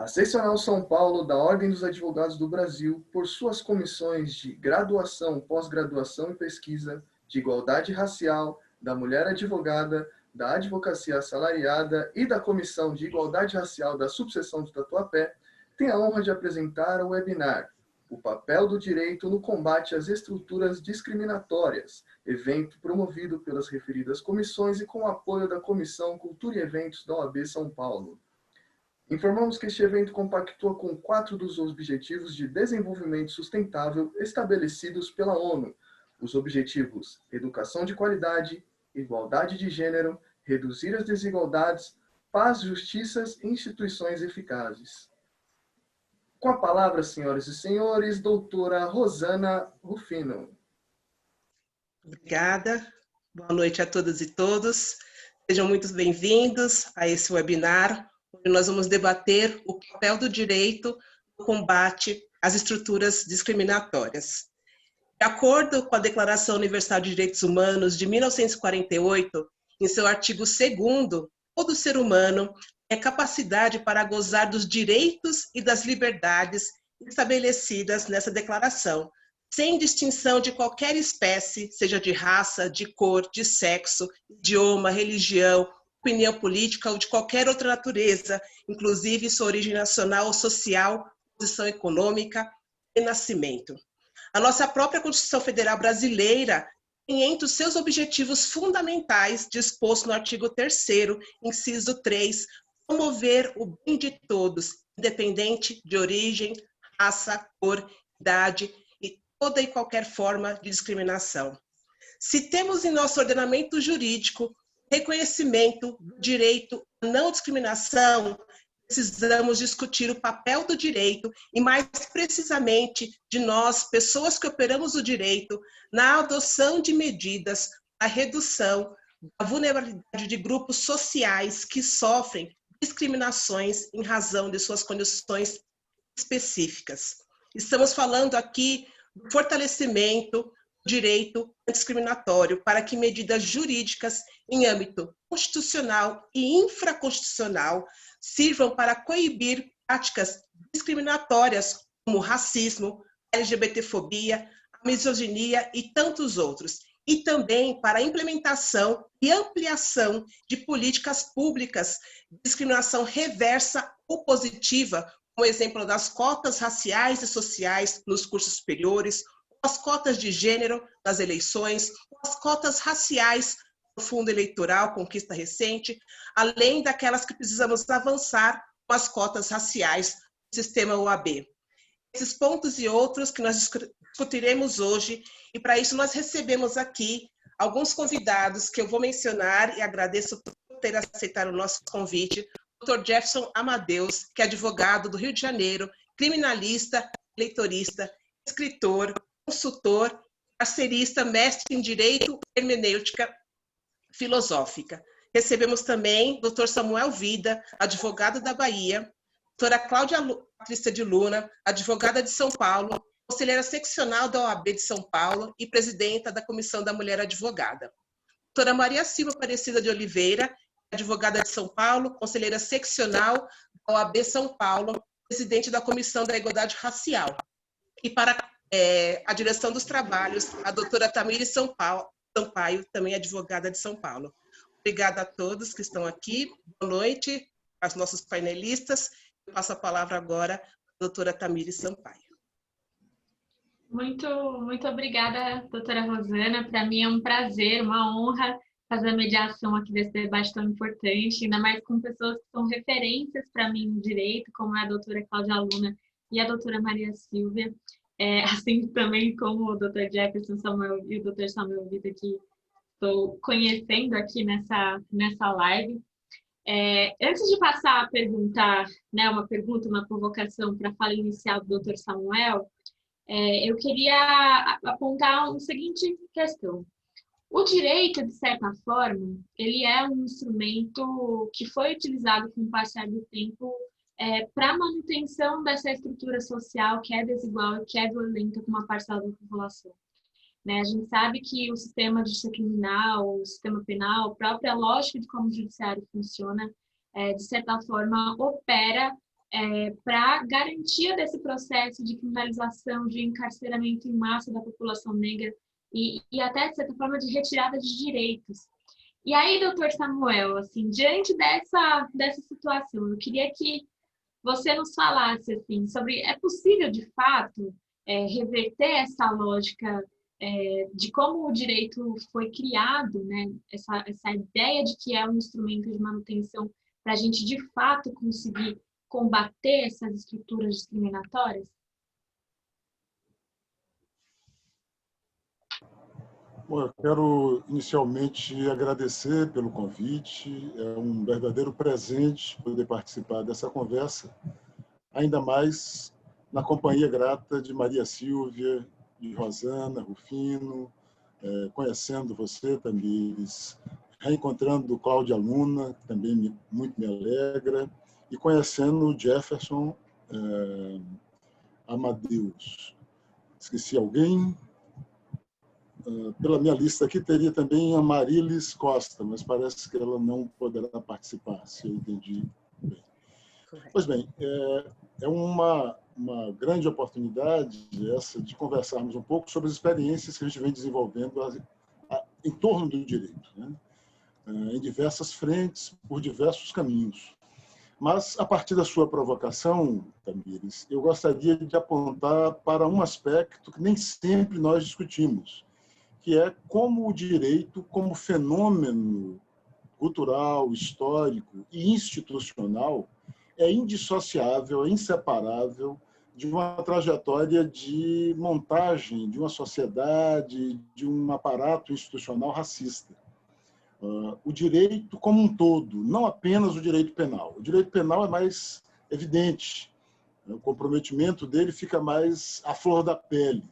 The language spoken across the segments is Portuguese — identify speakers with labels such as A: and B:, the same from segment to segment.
A: A Seccional São Paulo da Ordem dos Advogados do Brasil, por suas comissões de graduação, pós-graduação e pesquisa, de igualdade racial, da mulher advogada, da advocacia assalariada e da Comissão de Igualdade Racial da Subseção do Tatuapé, tem a honra de apresentar o webinar O papel do direito no combate às estruturas discriminatórias, evento promovido pelas referidas comissões e com o apoio da Comissão Cultura e Eventos da OAB São Paulo. Informamos que este evento compactua com 4 dos Objetivos de Desenvolvimento Sustentável estabelecidos pela ONU, os objetivos Educação de Qualidade, Igualdade de Gênero, Reduzir as Desigualdades, Paz, Justiças e Instituições Eficazes. Com a palavra, senhoras e senhores, doutora Rosana Rufino.
B: Obrigada. Boa noite a todas e todos. Sejam muito bem-vindos a esse webinar, onde nós vamos debater o papel do direito no combate às estruturas discriminatórias. De acordo com a Declaração Universal de Direitos Humanos de 1948, em seu artigo 2º, todo ser humano tem a capacidade para gozar dos direitos e das liberdades estabelecidas nessa declaração, sem distinção de qualquer espécie, seja de raça, de cor, de sexo, idioma, religião, opinião política ou de qualquer outra natureza, inclusive sua origem nacional ou social, posição econômica e nascimento. A nossa própria Constituição Federal Brasileira tem entre os seus objetivos fundamentais, disposto no artigo 3º, inciso 3, promover o bem de todos, independente de origem, raça, cor, idade e toda e qualquer forma de discriminação. Se temos em nosso ordenamento jurídico reconhecimento do direito à não discriminação, precisamos discutir o papel do direito e, mais precisamente, de nós, pessoas que operamos o direito, na adoção de medidas, a redução da vulnerabilidade de grupos sociais que sofrem discriminações em razão de suas condições específicas. Estamos falando aqui do fortalecimento do direito antidiscriminatório para que medidas jurídicas em âmbito constitucional e infraconstitucional sirvam para coibir práticas discriminatórias como racismo, LGBTfobia, a misoginia e tantos outros, e também para a implementação e ampliação de políticas públicas de discriminação reversa ou positiva, como exemplo das cotas raciais e sociais nos cursos superiores, as cotas de gênero nas eleições, as cotas raciais no fundo eleitoral, conquista recente, além daquelas que precisamos avançar com as cotas raciais no sistema OAB. Esses pontos e outros que nós discutiremos hoje, e para isso nós recebemos aqui alguns convidados que eu vou mencionar e agradeço por ter aceitado o nosso convite. Dr. Jefferson Amadeus, que é advogado do Rio de Janeiro, criminalista, eleitorista, escritor, consultor, parcerista, mestre em Direito e Hermenêutica Filosófica. Recebemos também Dr. Samuel Vida, advogado da Bahia, doutora Cláudia Patrícia de Luna, advogada de São Paulo, conselheira seccional da OAB de São Paulo e presidenta da Comissão da Mulher Advogada. Doutora Maria Silva Aparecida de Oliveira, advogada de São Paulo, conselheira seccional da OAB São Paulo, presidente da Comissão da Igualdade Racial. E para a direção dos trabalhos, a doutora Tamires Sampaio, também advogada de São Paulo. Obrigada a todos que estão aqui. Boa noite aos nossos painelistas. Eu passo a palavra agora à doutora Tamires Sampaio.
C: Muito obrigada, doutora Rosana. Para mim é um prazer, uma honra fazer a mediação aqui desse debate tão importante, ainda mais com pessoas que são referências para mim no direito, como é a doutora Cláudia Luna e a doutora Maria Silvia, assim também como o doutor Jefferson Samuel e o doutor Samuel Vida, que estou conhecendo aqui nessa live. Antes de passar a perguntar, né, uma provocação para a fala inicial do doutor Samuel, eu queria apontar uma seguinte questão. O direito, de certa forma, ele é um instrumento que foi utilizado com o passar do tempo para a manutenção dessa estrutura social que é desigual e que é violenta com uma parcela da população. Né? A gente sabe que o sistema de justiça criminal, o sistema penal, a própria lógica de como o judiciário funciona, de certa forma, opera para garantia desse processo de criminalização, de encarceramento em massa da população negra e até, de certa forma, de retirada de direitos. E aí, doutor Samuel, assim, diante dessa situação, eu queria que você nos falasse assim, sobre é possível, de fato, reverter essa lógica de como o direito foi criado, né? Essa ideia de que é um instrumento de manutenção para a gente, de fato, conseguir combater essas estruturas discriminatórias?
D: Bom, eu quero inicialmente agradecer pelo convite. É um verdadeiro presente poder participar dessa conversa, ainda mais na companhia grata de Maria Silvia, de Rosana, Rufino, conhecendo você, Tamires, reencontrando Cláudia Luna, que também muito me alegra, e conhecendo o Jefferson Amadeus. Esqueci alguém? Pela minha lista aqui, teria também a Marilis Costa, mas parece que ela não poderá participar, se eu entendi bem. Pois bem, é uma grande oportunidade essa de conversarmos um pouco sobre as experiências que a gente vem desenvolvendo em torno do direito, né? Em diversas frentes, por diversos caminhos. Mas, a partir da sua provocação, Tamires, eu gostaria de apontar para um aspecto que nem sempre nós discutimos, que é como o direito, como fenômeno cultural, histórico e institucional, é indissociável, é inseparável de uma trajetória de montagem de uma sociedade, de um aparato institucional racista. O direito como um todo, não apenas o direito penal. O direito penal é mais evidente, o comprometimento dele fica mais à flor da pele.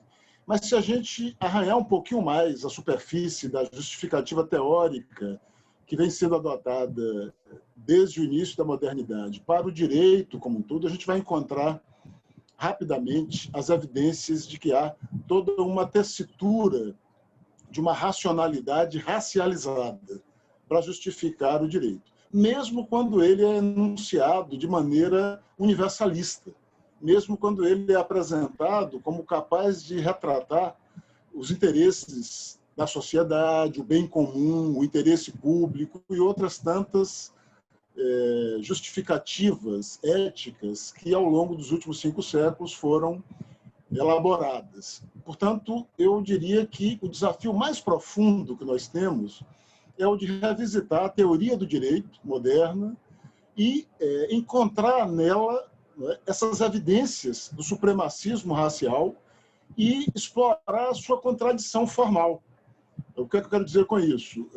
D: Mas se a gente arranhar um pouquinho mais a superfície da justificativa teórica que vem sendo adotada desde o início da modernidade para o direito como um todo, a gente vai encontrar rapidamente as evidências de que há toda uma tessitura de uma racionalidade racializada para justificar o direito, mesmo quando ele é enunciado de maneira universalista, mesmo quando ele é apresentado como capaz de retratar os interesses da sociedade, o bem comum, o interesse público e outras tantas justificativas éticas que, ao longo dos últimos 5 séculos, foram elaboradas. Portanto, eu diria que o desafio mais profundo que nós temos é o de revisitar a teoria do direito moderna e encontrar nela essas evidências do supremacismo racial e explorar a sua contradição formal. O que é que eu quero dizer com isso?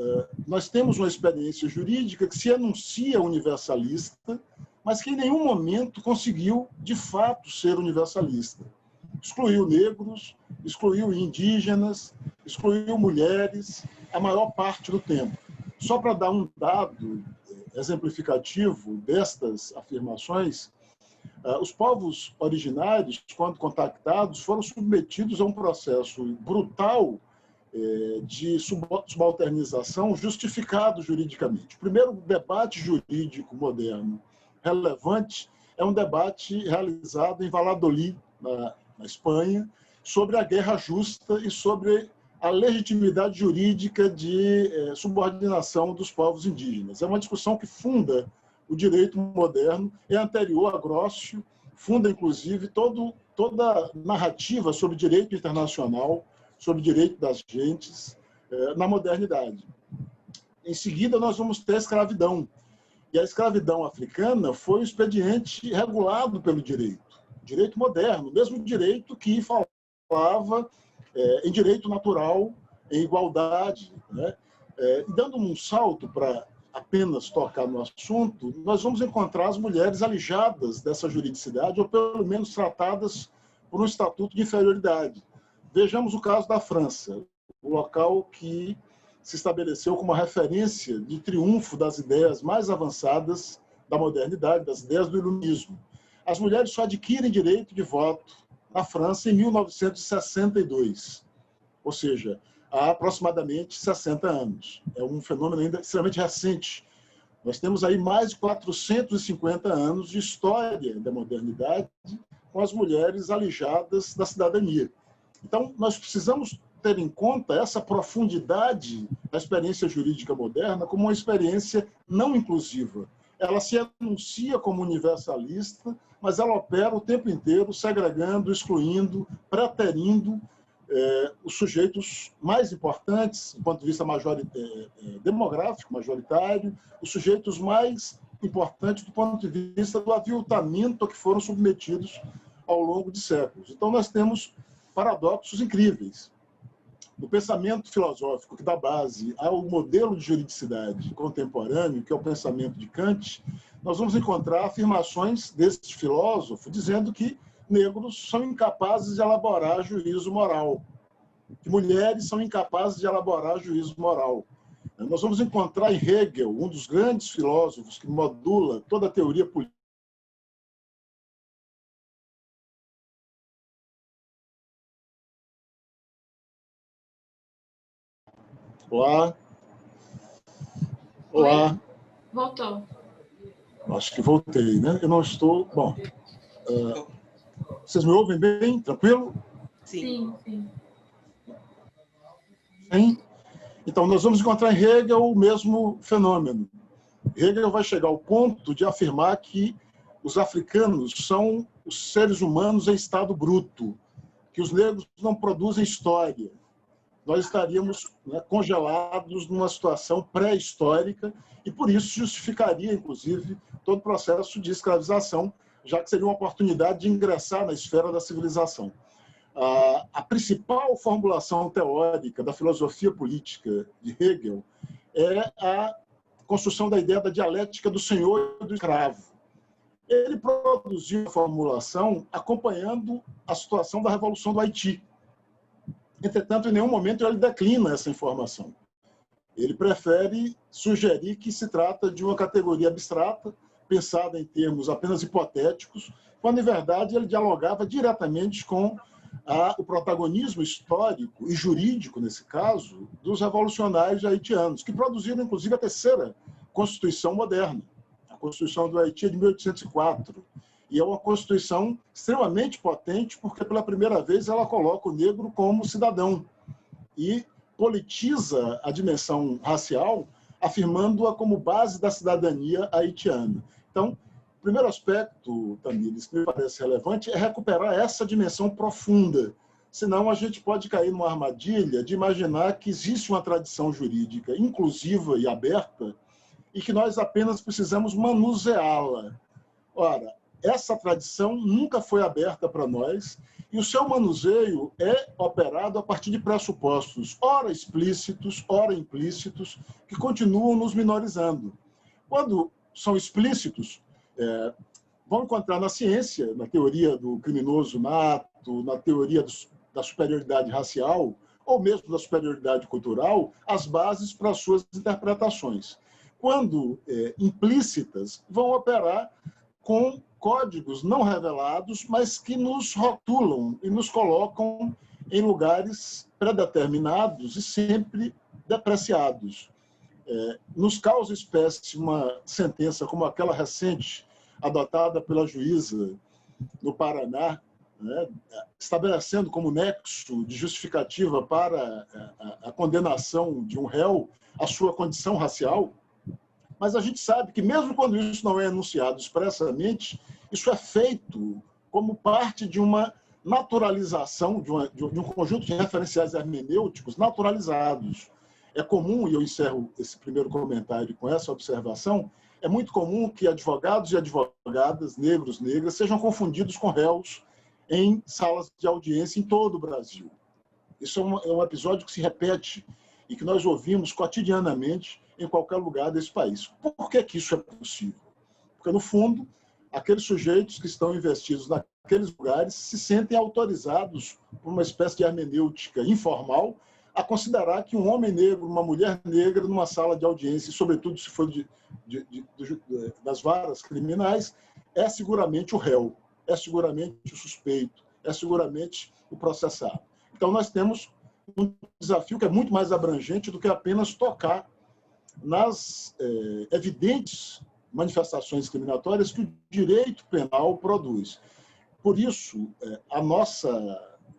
D: Nós temos uma experiência jurídica que se anuncia universalista, mas que em nenhum momento conseguiu, de fato, ser universalista. Excluiu negros, excluiu indígenas, excluiu mulheres, a maior parte do tempo. Só para dar um dado exemplificativo destas afirmações, os povos originários, quando contactados, foram submetidos a um processo brutal de subalternização justificado juridicamente. O primeiro debate jurídico moderno relevante é um debate realizado em Valladolid, na Espanha, sobre a guerra justa e sobre a legitimidade jurídica de subordinação dos povos indígenas. É uma discussão que funda o direito moderno, é anterior a Grócio, funda, inclusive, toda a narrativa sobre direito internacional, sobre direito das gentes, na modernidade. Em seguida, nós vamos ter a escravidão. E a escravidão africana foi um expediente regulado pelo direito moderno, mesmo direito que falava em direito natural, em igualdade, né? E dando um salto para apenas tocar no assunto, nós vamos encontrar as mulheres alijadas dessa juridicidade, ou pelo menos tratadas por um estatuto de inferioridade. Vejamos o caso da França, o local que se estabeleceu como referência de triunfo das ideias mais avançadas da modernidade, das ideias do iluminismo. As mulheres só adquirem direito de voto na França em 1962, ou seja, há aproximadamente 60 anos. É um fenômeno ainda extremamente recente, Nós temos aí mais de 450 anos de história da modernidade com as mulheres alijadas da cidadania. Então, nós precisamos ter em conta essa profundidade da experiência jurídica moderna como uma experiência não inclusiva. Ela se anuncia como universalista, mas ela opera o tempo inteiro segregando, excluindo, preterindo os sujeitos mais importantes, do ponto de vista demográfico, majoritário, os sujeitos mais importantes do ponto de vista do aviltamento a que foram submetidos ao longo de séculos. Então, nós temos paradoxos incríveis. No pensamento filosófico que dá base ao modelo de juridicidade contemporâneo, que é o pensamento de Kant, nós vamos encontrar afirmações deste filósofo dizendo que negros são incapazes de elaborar juízo moral, que mulheres são incapazes de elaborar juízo moral. Nós vamos encontrar em Hegel, um dos grandes filósofos que modula toda a teoria política. Olá. Olá.
C: Oi? Voltou.
D: Acho que voltei, né? Eu não estou... Bom, vocês me ouvem bem? Tranquilo?
C: Sim, sim.
D: Sim? Então, nós vamos encontrar em Hegel o mesmo fenômeno. Hegel vai chegar ao ponto de afirmar que os africanos são os seres humanos em estado bruto, que os negros não produzem história. Nós estaríamos, né, congelados numa situação pré-histórica e, por isso, justificaria, inclusive, todo o processo de escravização, já que seria uma oportunidade de ingressar na esfera da civilização. A principal formulação teórica da filosofia política de Hegel é a construção da ideia da dialética do senhor e do escravo. Ele produziu a formulação acompanhando a situação da Revolução do Haiti. Entretanto, em nenhum momento ele declina essa informação. Ele prefere sugerir que se trata de uma categoria abstrata, pensada em termos apenas hipotéticos, quando, em verdade, ele dialogava diretamente com o protagonismo histórico e jurídico, nesse caso, dos revolucionários haitianos, que produziram, inclusive, a terceira Constituição moderna. A Constituição do Haiti é de 1804. E é uma Constituição extremamente potente, porque, pela primeira vez, ela coloca o negro como cidadão e politiza a dimensão racial, afirmando-a como base da cidadania haitiana. Então, o primeiro aspecto, Tamires, que me parece relevante é recuperar essa dimensão profunda. Senão, a gente pode cair numa armadilha de imaginar que existe uma tradição jurídica inclusiva e aberta e que nós apenas precisamos manuseá-la. Ora, essa tradição nunca foi aberta para nós e o seu manuseio é operado a partir de pressupostos, ora explícitos, ora implícitos, que continuam nos minorizando. Quando são explícitos, vão encontrar na ciência, na teoria do criminoso nato, na teoria da superioridade racial, ou mesmo da superioridade cultural, as bases para as suas interpretações. Quando implícitas, vão operar com códigos não revelados, mas que nos rotulam e nos colocam em lugares predeterminados e sempre depreciados. Nos causa espécie uma sentença como aquela recente, adotada pela juíza no Paraná, né, estabelecendo como nexo de justificativa para a condenação de um réu a sua condição racial. Mas a gente sabe que, mesmo quando isso não é enunciado expressamente, isso é feito como parte de uma naturalização, de um conjunto de referenciais hermenêuticos naturalizados. É comum, e eu encerro esse primeiro comentário com essa observação, é muito comum que advogados e advogadas, negros, negras, sejam confundidos com réus em salas de audiência em todo o Brasil. Isso é um episódio que se repete e que nós ouvimos cotidianamente em qualquer lugar desse país. Por que isso é possível? Porque, no fundo, aqueles sujeitos que estão investidos naqueles lugares se sentem autorizados por uma espécie de hermenêutica informal a considerar que um homem negro, uma mulher negra, numa sala de audiência, sobretudo se for das varas criminais, é seguramente o réu, é seguramente o suspeito, é seguramente o processado. Então, nós temos um desafio que é muito mais abrangente do que apenas tocar nas evidentes manifestações discriminatórias que o direito penal produz. Por isso, a nossa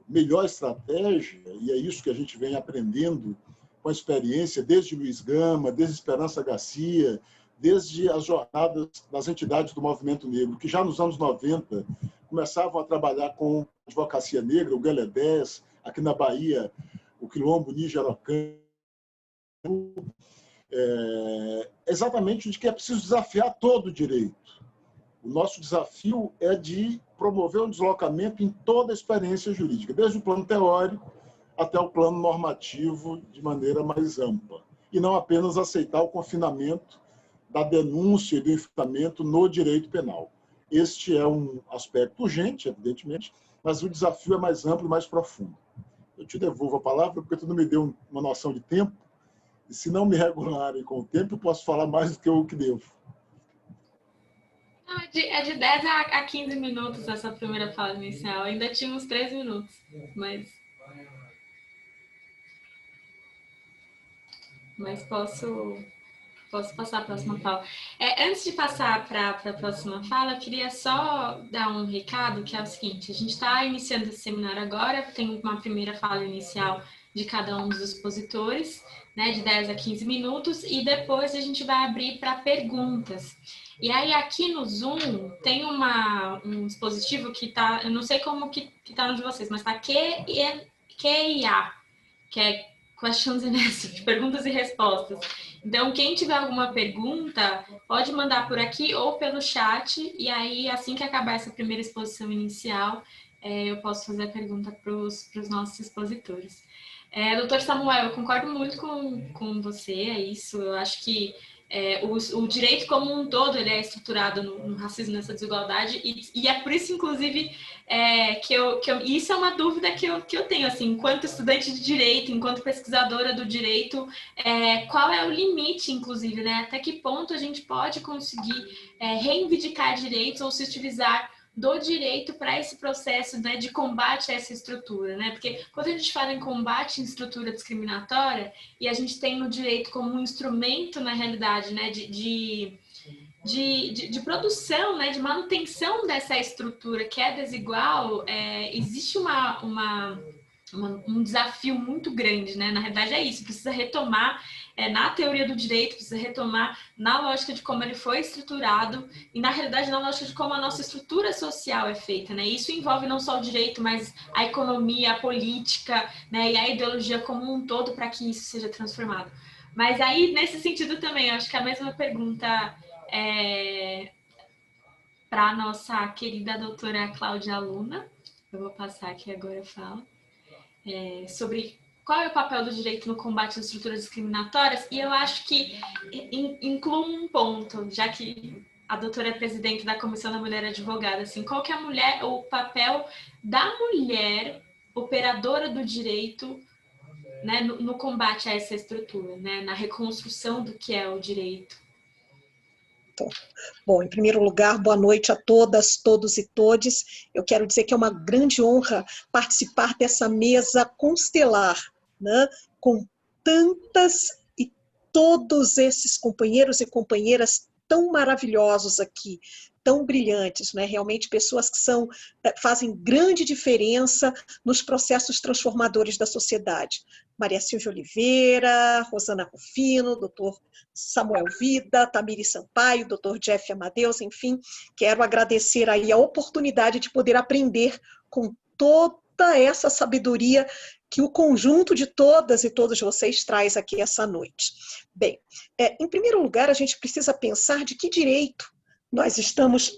D: melhor estratégia, e é isso que a gente vem aprendendo com a experiência desde Luiz Gama, desde Esperança Garcia, desde as jornadas das entidades do movimento negro, que já nos anos 90 começavam a trabalhar com advocacia negra, o Gueledés, aqui na Bahia, o Quilombo Nigerocã, exatamente de que é preciso desafiar todo o direito. O nosso desafio é de promover um deslocamento em toda a experiência jurídica, desde o plano teórico até o plano normativo de maneira mais ampla. E não apenas aceitar o confinamento da denúncia e do enfrentamento no direito penal. Este é um aspecto urgente, evidentemente, mas o desafio é mais amplo e mais profundo. Eu te devolvo a palavra, porque tu não me deu uma noção de tempo, e se não me regularem com o tempo, eu posso falar mais do que eu que devo.
C: Não, é de 10 a 15 minutos essa primeira fala inicial. Ainda tinha uns 3 minutos, mas posso passar a próxima fala. Antes de passar para a próxima fala, eu queria só dar um recado, que é o seguinte: a gente está iniciando esse seminário agora, tem uma primeira fala inicial de cada um dos expositores, né, de 10 a 15 minutos, e depois a gente vai abrir para perguntas. E aí aqui no Zoom tem um dispositivo que está, eu não sei como que está no de vocês, mas está QIA, que é Questions and Answers, perguntas e respostas. Então, quem tiver alguma pergunta, pode mandar por aqui ou pelo chat, e aí, assim que acabar essa primeira exposição inicial, eu posso fazer a pergunta para os nossos expositores. Doutor Samuel, eu concordo muito com você, é isso. Eu acho que o direito como um todo ele é estruturado no racismo, nessa desigualdade, e é por isso, inclusive, isso é uma dúvida que eu tenho, assim, enquanto estudante de direito, enquanto pesquisadora do direito, qual é o limite, inclusive, né? Até que ponto a gente pode conseguir reivindicar direitos ou se utilizar do direito para esse processo, né, de combate a essa estrutura, né? Porque quando a gente fala em combate à estrutura discriminatória, e a gente tem o direito como um instrumento, na realidade, né, de produção, né, de manutenção dessa estrutura que é desigual, existe um desafio muito grande, né? Na realidade é isso, precisa retomar na teoria do direito, precisa retomar na lógica de como ele foi estruturado e, na realidade, na lógica de como a nossa estrutura social é feita, né? Isso envolve não só o direito, mas a economia, a política, né? E a ideologia como um todo para que isso seja transformado. Mas aí, nesse sentido também, eu acho que a mesma pergunta para a nossa querida doutora Cláudia Luna, eu vou passar aqui agora a fala, sobre qual é o papel do direito no combate às estruturas discriminatórias, e eu acho que inclui um ponto, já que a doutora é presidente da Comissão da Mulher Advogada, assim, qual que é o papel da mulher operadora do direito, né, no combate a essa estrutura, né, na reconstrução do que é o direito.
E: Bom, em primeiro lugar, boa noite a todas, todos e todes. Eu quero dizer que é uma grande honra participar dessa mesa constelar, né, com tantas e todos esses companheiros e companheiras tão maravilhosos aqui, tão brilhantes, né? Realmente pessoas que fazem grande diferença nos processos transformadores da sociedade. Maria Silvia Oliveira, Rosana Rufino, doutor Samuel Vida, Tamiri Sampaio, doutor Jeff Amadeus, enfim, quero agradecer aí a oportunidade de poder aprender com toda essa sabedoria que o conjunto de todas e todos vocês traz aqui essa noite. Bem, em primeiro lugar, a gente precisa pensar de que direito nós estamos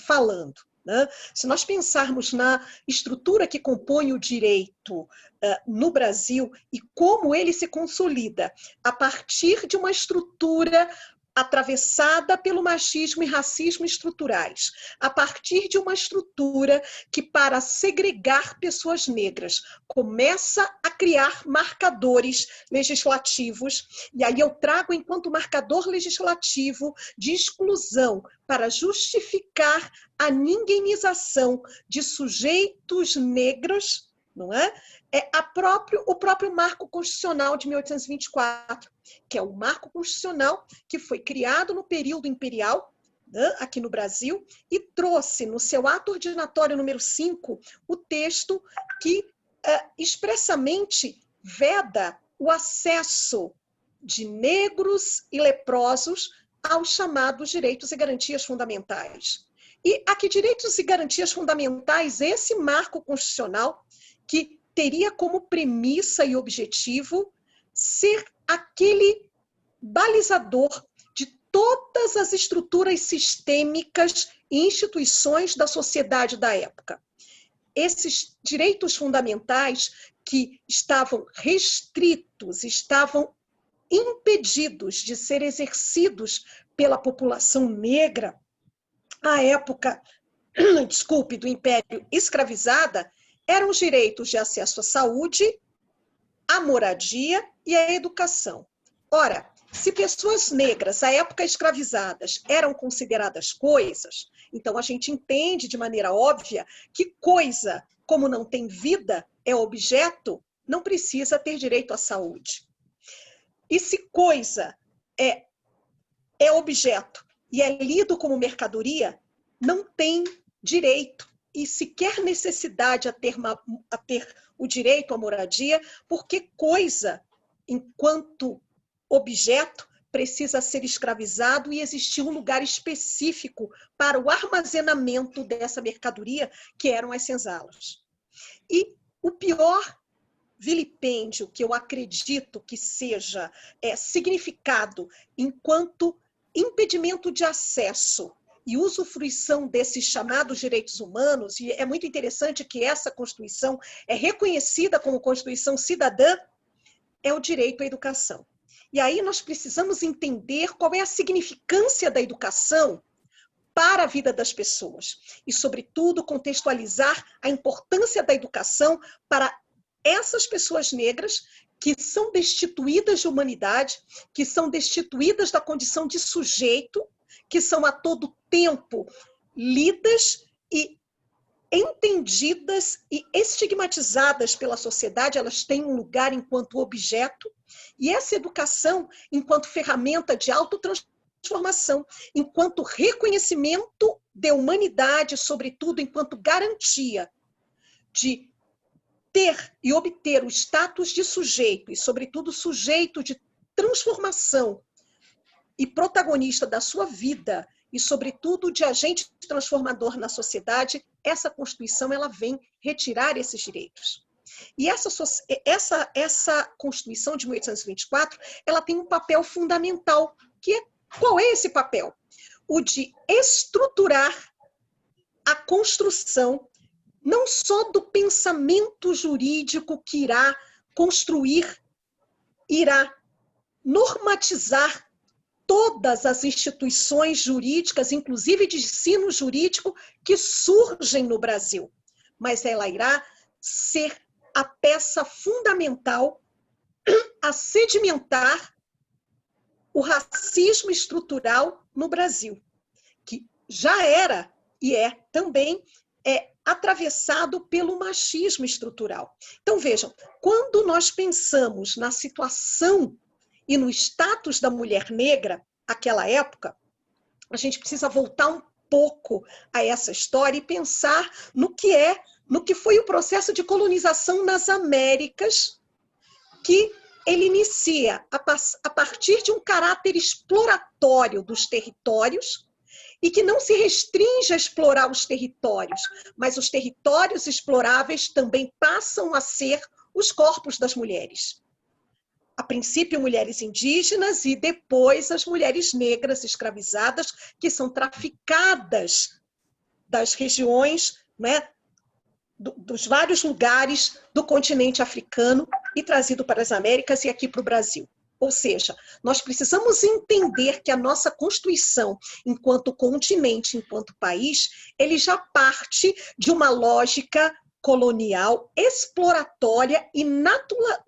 E: falando, né? Se nós pensarmos na estrutura que compõe o direito no Brasil e como ele se consolida a partir de uma estrutura atravessada pelo machismo e racismo estruturais, a partir de uma estrutura que, para segregar pessoas negras, começa a criar marcadores legislativos, e aí eu trago enquanto marcador legislativo de exclusão para justificar a ninguémização de sujeitos negros, não é? O próprio Marco Constitucional de 1824, que é o Marco Constitucional que foi criado no período imperial, né, aqui no Brasil, e trouxe no seu ato ordinatório número 5 o texto que expressamente veda o acesso de negros e leprosos aos chamados direitos e garantias fundamentais. E a que direitos e garantias fundamentais esse marco constitucional que teria como premissa e objetivo ser aquele balizador de todas as estruturas sistêmicas e instituições da sociedade da época. Esses direitos fundamentais que estavam restritos, estavam impedidos de ser exercidos pela população negra à época, do Império escravizada, eram os direitos de acesso à saúde, à moradia e à educação. Ora, se pessoas negras, à época escravizadas, eram consideradas coisas, então a gente entende de maneira óbvia que coisa, como não tem vida, é objeto, não precisa ter direito à saúde. E se coisa é objeto e é lido como mercadoria, não tem direito e sequer necessidade a ter o direito à moradia, porque coisa, enquanto objeto, precisa ser escravizado e existir um lugar específico para o armazenamento dessa mercadoria, que eram as senzalas. E o pior vilipêndio que eu acredito que seja significado enquanto impedimento de acesso e usufruição desses chamados direitos humanos, e é muito interessante que essa Constituição é reconhecida como Constituição cidadã, é o direito à educação. E aí nós precisamos entender qual é a significância da educação para a vida das pessoas e, sobretudo, contextualizar a importância da educação para essas pessoas negras que são destituídas de humanidade, que são destituídas da condição de sujeito, que são a todo tempo lidas e entendidas e estigmatizadas pela sociedade, elas têm um lugar enquanto objeto, e essa educação, enquanto ferramenta de autotransformação, enquanto reconhecimento de humanidade, sobretudo enquanto garantia de ter e obter o status de sujeito, e sobretudo sujeito de transformação e protagonista da sua vida, e sobretudo de agente transformador na sociedade, essa Constituição ela vem retirar esses direitos. E essa Constituição de 1824, ela tem um papel fundamental, qual é esse papel? O de estruturar a construção não só do pensamento jurídico que irá construir, irá normatizar todas as instituições jurídicas, inclusive de ensino jurídico, que surgem no Brasil, mas ela irá ser a peça fundamental a sedimentar o racismo estrutural no Brasil, que já era e também atravessado pelo machismo estrutural. Então, vejam, quando nós pensamos na situação e no status da mulher negra, naquela época, a gente precisa voltar um pouco a essa história e pensar no que foi o processo de colonização nas Américas, que ele inicia a partir de um caráter exploratório dos territórios, e que não se restringe a explorar os territórios, mas os territórios exploráveis também passam a ser os corpos das mulheres. A princípio, mulheres indígenas e depois as mulheres negras escravizadas, que são traficadas das regiões, né, dos vários lugares do continente africano e trazido para as Américas e aqui para o Brasil. Ou seja, nós precisamos entender que a nossa Constituição, enquanto continente, enquanto país, ele já parte de uma lógica colonial, exploratória e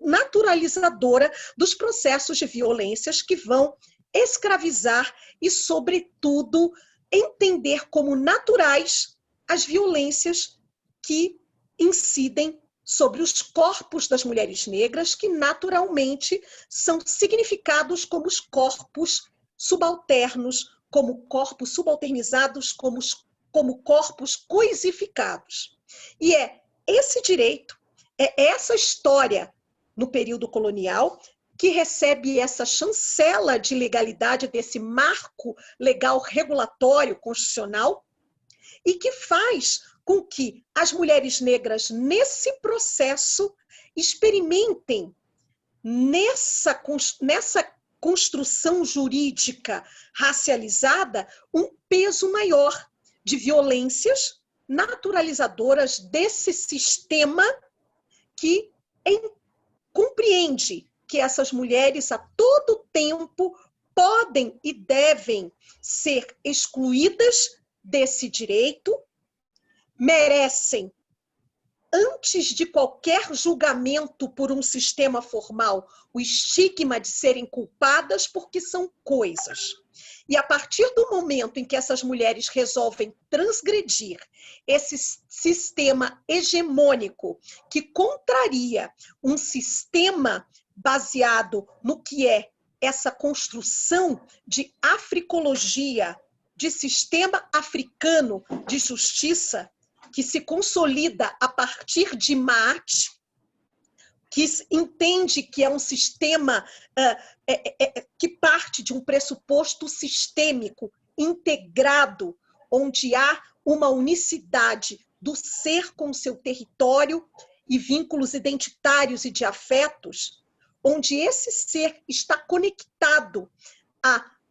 E: naturalizadora dos processos de violências que vão escravizar e, sobretudo, entender como naturais as violências que incidem sobre os corpos das mulheres negras, que naturalmente são significados como os corpos subalternos, como corpos subalternizados, como corpos coisificados. E é esse direito, é essa história no período colonial que recebe essa chancela de legalidade desse marco legal regulatório constitucional e que faz com que as mulheres negras, nesse processo, experimentem nessa construção jurídica racializada um peso maior de violências naturalizadoras desse sistema que compreende que essas mulheres a todo tempo podem e devem ser excluídas desse direito, merecem, antes de qualquer julgamento por um sistema formal, o estigma de serem culpadas porque são coisas. E a partir do momento em que essas mulheres resolvem transgredir esse sistema hegemônico que contraria um sistema baseado no que é essa construção de africologia, de sistema africano de justiça, que se consolida a partir de Maat, que entende que é um sistema que parte de um pressuposto sistêmico, integrado, onde há uma unicidade do ser com o seu território e vínculos identitários e de afetos, onde esse ser está conectado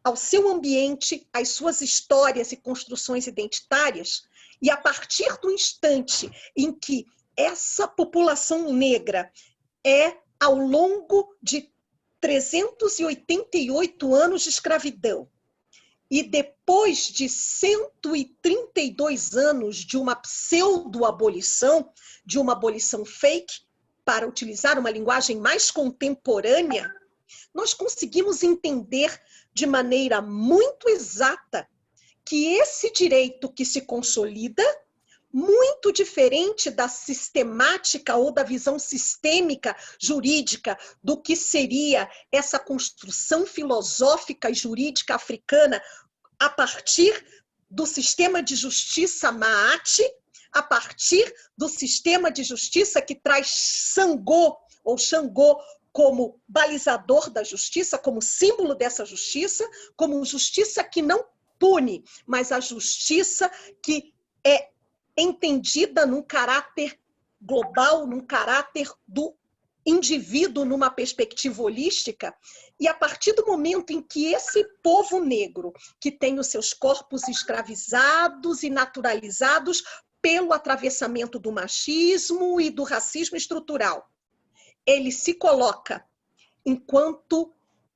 E: ao seu ambiente, às suas histórias e construções identitárias, e a partir do instante em que essa população negra ao longo de 388 anos de escravidão, e depois de 132 anos de uma pseudo-abolição, de uma abolição fake, para utilizar uma linguagem mais contemporânea, nós conseguimos entender de maneira muito exata que esse direito que se consolida, muito diferente da sistemática ou da visão sistêmica jurídica do que seria essa construção filosófica e jurídica africana a partir do sistema de justiça Maat, a partir do sistema de justiça que traz Sangô ou Xangô como balizador da justiça, como símbolo dessa justiça, como justiça que não pune, mas a justiça que é entendida num caráter global, num caráter do indivíduo, numa perspectiva holística, e a partir do momento em que esse povo negro, que tem os seus corpos escravizados e naturalizados pelo atravessamento do machismo e do racismo estrutural, ele se coloca enquanto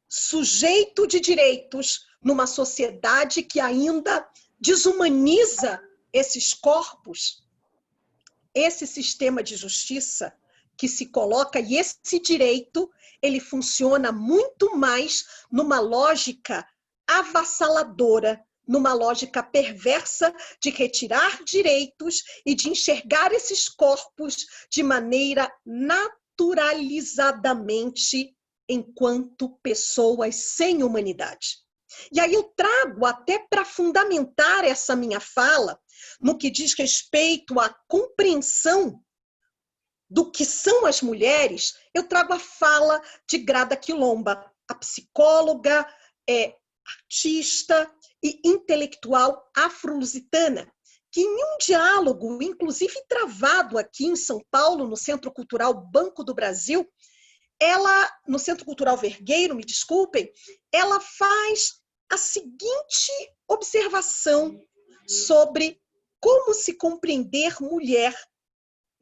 E: sujeito de direitos numa sociedade que ainda desumaniza esses corpos, esse sistema de justiça que se coloca, e esse direito, ele funciona muito mais numa lógica avassaladora, numa lógica perversa de retirar direitos e de enxergar esses corpos de maneira naturalizadamente enquanto pessoas sem humanidade. E aí eu trago até para fundamentar essa minha fala, no que diz respeito à compreensão do que são as mulheres, eu trago a fala de Grada Quilomba, a psicóloga, artista e intelectual afro-lusitana, que em um diálogo, inclusive travado aqui em São Paulo, no Centro Cultural Banco do Brasil, no Centro Cultural Vergueiro, me desculpem, ela faz a seguinte observação sobre como se compreender mulher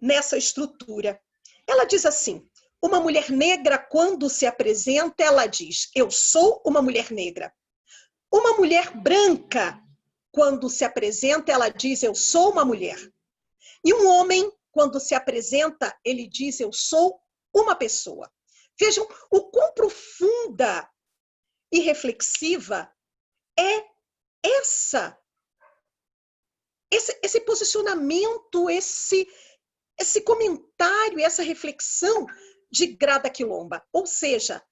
E: nessa estrutura. Ela diz assim: uma mulher negra, quando se apresenta, ela diz, eu sou uma mulher negra. Uma mulher branca, quando se apresenta, ela diz, eu sou uma mulher. E um homem, quando se apresenta, ele diz, eu sou uma pessoa. Vejam o quão profunda e reflexiva é esse posicionamento, esse comentário, essa reflexão de Grada Quilomba. Ou seja,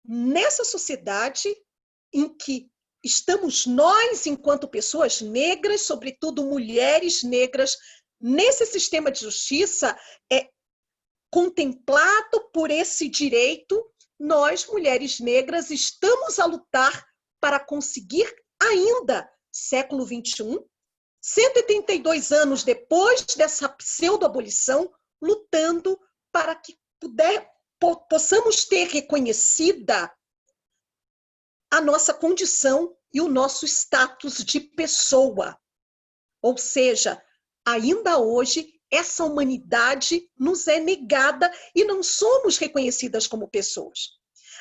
E: nessa sociedade em que estamos nós, enquanto pessoas negras, sobretudo mulheres negras, nesse sistema de justiça contemplado por esse direito, nós, mulheres negras, estamos a lutar para conseguir ainda, século XXI, 132 anos depois dessa pseudo-abolição, lutando para que possamos ter reconhecida a nossa condição e o nosso status de pessoa. Ou seja, ainda hoje, essa humanidade nos é negada e não somos reconhecidas como pessoas.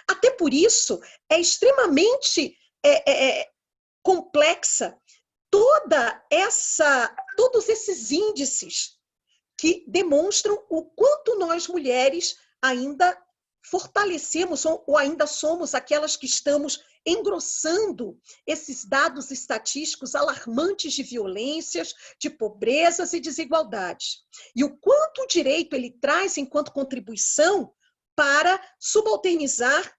E: Até por isso, é extremamente complexa todos esses índices que demonstram o quanto nós, mulheres, ainda fortalecemos ou ainda somos aquelas que estamos engrossando esses dados estatísticos alarmantes de violências, de pobrezas e desigualdades. E o quanto o direito ele traz enquanto contribuição para subalternizar,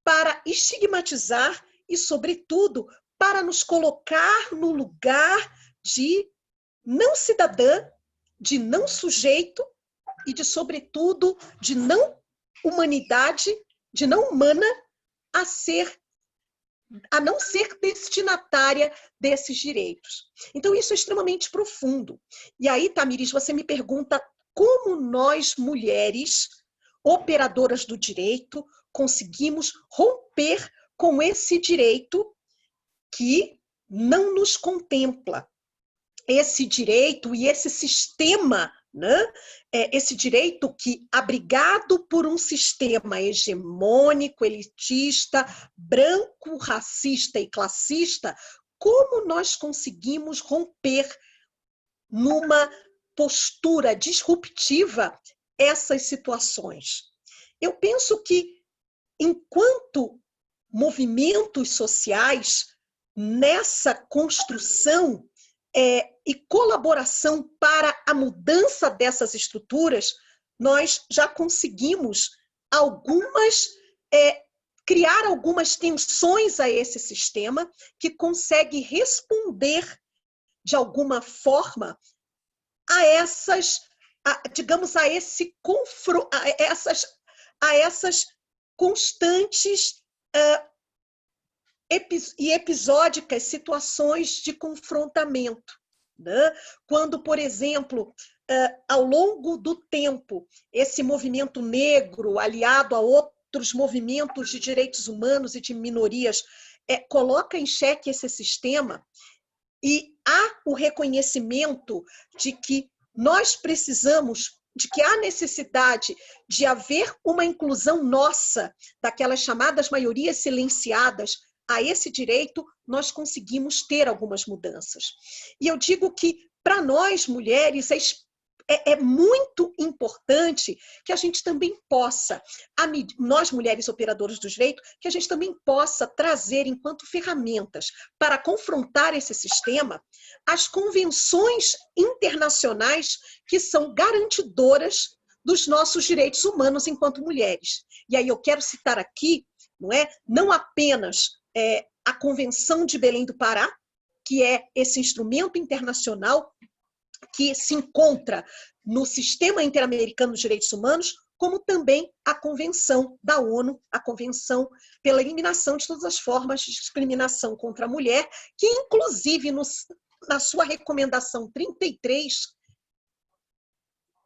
E: para estigmatizar e, sobretudo, para nos colocar no lugar de não cidadã, de não sujeito e de, sobretudo, de não humanidade, de não humana, a não ser destinatária desses direitos. Então, isso é extremamente profundo. E aí, Tamires, você me pergunta como nós, mulheres, operadoras do direito, conseguimos romper com esse direito que não nos contempla. Esse direito e esse sistema, né? Esse direito que, abrigado por um sistema hegemônico, elitista, branco, racista e classista, como nós conseguimos romper numa postura disruptiva essas situações? Eu penso que, enquanto movimentos sociais, nessa construção e colaboração para a mudança dessas estruturas, nós já conseguimos criar algumas tensões a esse sistema que consegue responder, de alguma forma, a essas constantes e episódicas situações de confrontamento, né? Quando, por exemplo, ao longo do tempo, esse movimento negro, aliado a outros movimentos de direitos humanos e de minorias, coloca em xeque esse sistema, e há o reconhecimento de que nós precisamos, de que há necessidade de haver uma inclusão nossa, daquelas chamadas maiorias silenciadas, a esse direito, nós conseguimos ter algumas mudanças. E eu digo que, para nós, mulheres, é muito importante que a gente também possa, nós, mulheres operadoras do direito, que a gente também possa trazer, enquanto ferramentas, para confrontar esse sistema, as convenções internacionais que são garantidoras dos nossos direitos humanos enquanto mulheres. E aí eu quero citar aqui, não apenas a Convenção de Belém do Pará, que é esse instrumento internacional que se encontra no Sistema Interamericano dos Direitos Humanos, como também a Convenção da ONU, a Convenção pela Eliminação de Todas as Formas de Discriminação contra a Mulher, que, inclusive, na sua recomendação 33,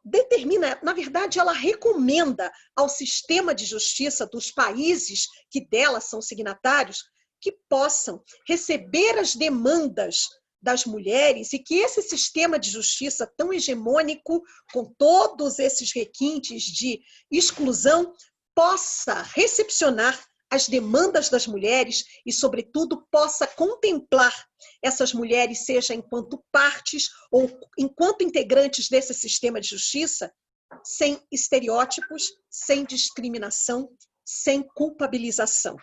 E: determina, na verdade, ela recomenda ao sistema de justiça dos países que dela são signatários que possam receber as demandas das mulheres e que esse sistema de justiça tão hegemônico, com todos esses requintes de exclusão, possa recepcionar as demandas das mulheres e, sobretudo, possa contemplar essas mulheres, seja enquanto partes ou enquanto integrantes desse sistema de justiça, sem estereótipos, sem discriminação, sem culpabilização.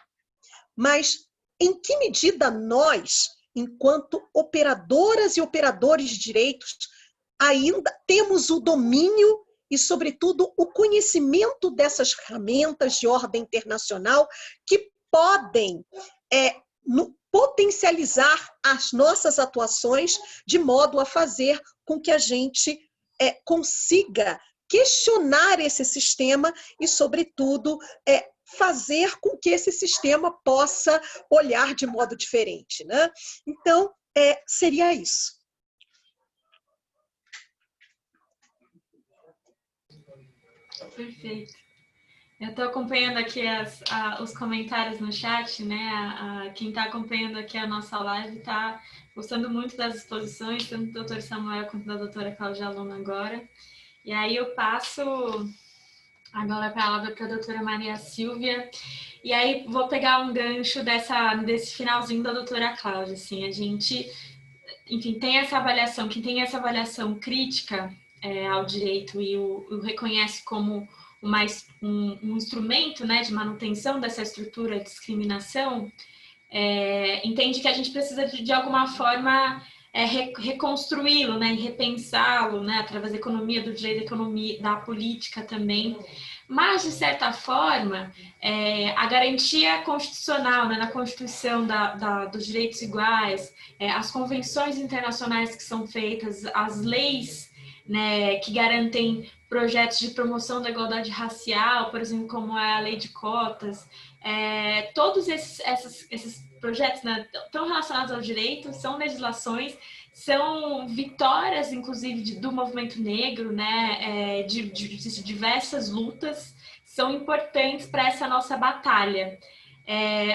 E: Mas em que medida nós, enquanto operadoras e operadores de direitos, ainda temos o domínio e, sobretudo, o conhecimento dessas ferramentas de ordem internacional que podem potencializar as nossas atuações de modo a fazer com que a gente consiga questionar esse sistema e, sobretudo, fazer com que esse sistema possa olhar de modo diferente, né? Então, seria isso.
C: Perfeito. Eu estou acompanhando aqui os comentários no chat, né? Quem está acompanhando aqui a nossa live está gostando muito das exposições, tanto do doutor Samuel quanto da doutora Cláudia Luna agora. E aí eu passo agora a palavra para a doutora Maria Silvia. E aí vou pegar um gancho desse finalzinho da doutora Cláudia. Assim, a gente, enfim, tem essa avaliação, quem tem essa avaliação crítica ao direito e o reconhece como um instrumento, né, de manutenção dessa estrutura de discriminação, entende que a gente precisa de alguma forma reconstruí-lo, né, repensá-lo, né, através da economia do direito, da economia da política também. Mas, de certa forma, a garantia constitucional, né, na Constituição dos direitos iguais, as convenções internacionais que são feitas, as leis, né, que garantem projetos de promoção da igualdade racial, por exemplo, como a lei de cotas, todos esses projetos, né, estão relacionados ao direito, são legislações, são vitórias, inclusive, do movimento negro, né, de diversas lutas, são importantes para essa nossa batalha.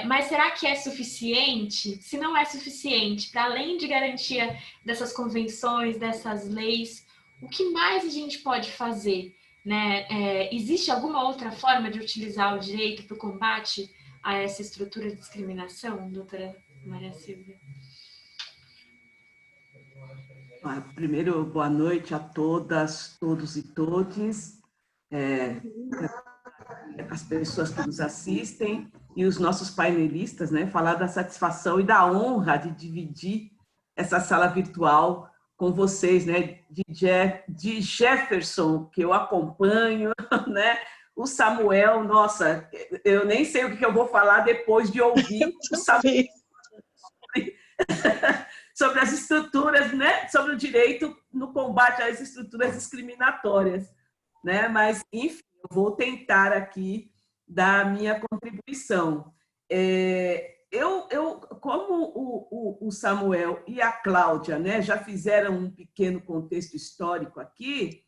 C: Mas será que é suficiente? Se não é suficiente, para além de garantia dessas convenções, dessas leis, o que mais a gente pode fazer? Né? Existe alguma outra forma de utilizar o direito para o combate a essa estrutura de discriminação, doutora Maria Silvia?
F: Primeiro, boa noite a todas, todos e todes, as pessoas que nos assistem e os nossos painelistas, né? Falar da satisfação e da honra de dividir essa sala virtual com vocês, né? De Jefferson, que eu acompanho, né? O Samuel, nossa, eu nem sei o que eu vou falar depois de ouvir o Samuel sobre as estruturas, né? Sobre o direito no combate às estruturas discriminatórias, né? Mas, enfim, eu vou tentar aqui dar a minha contribuição. Como o Samuel e a Cláudia, né, já fizeram um pequeno contexto histórico aqui,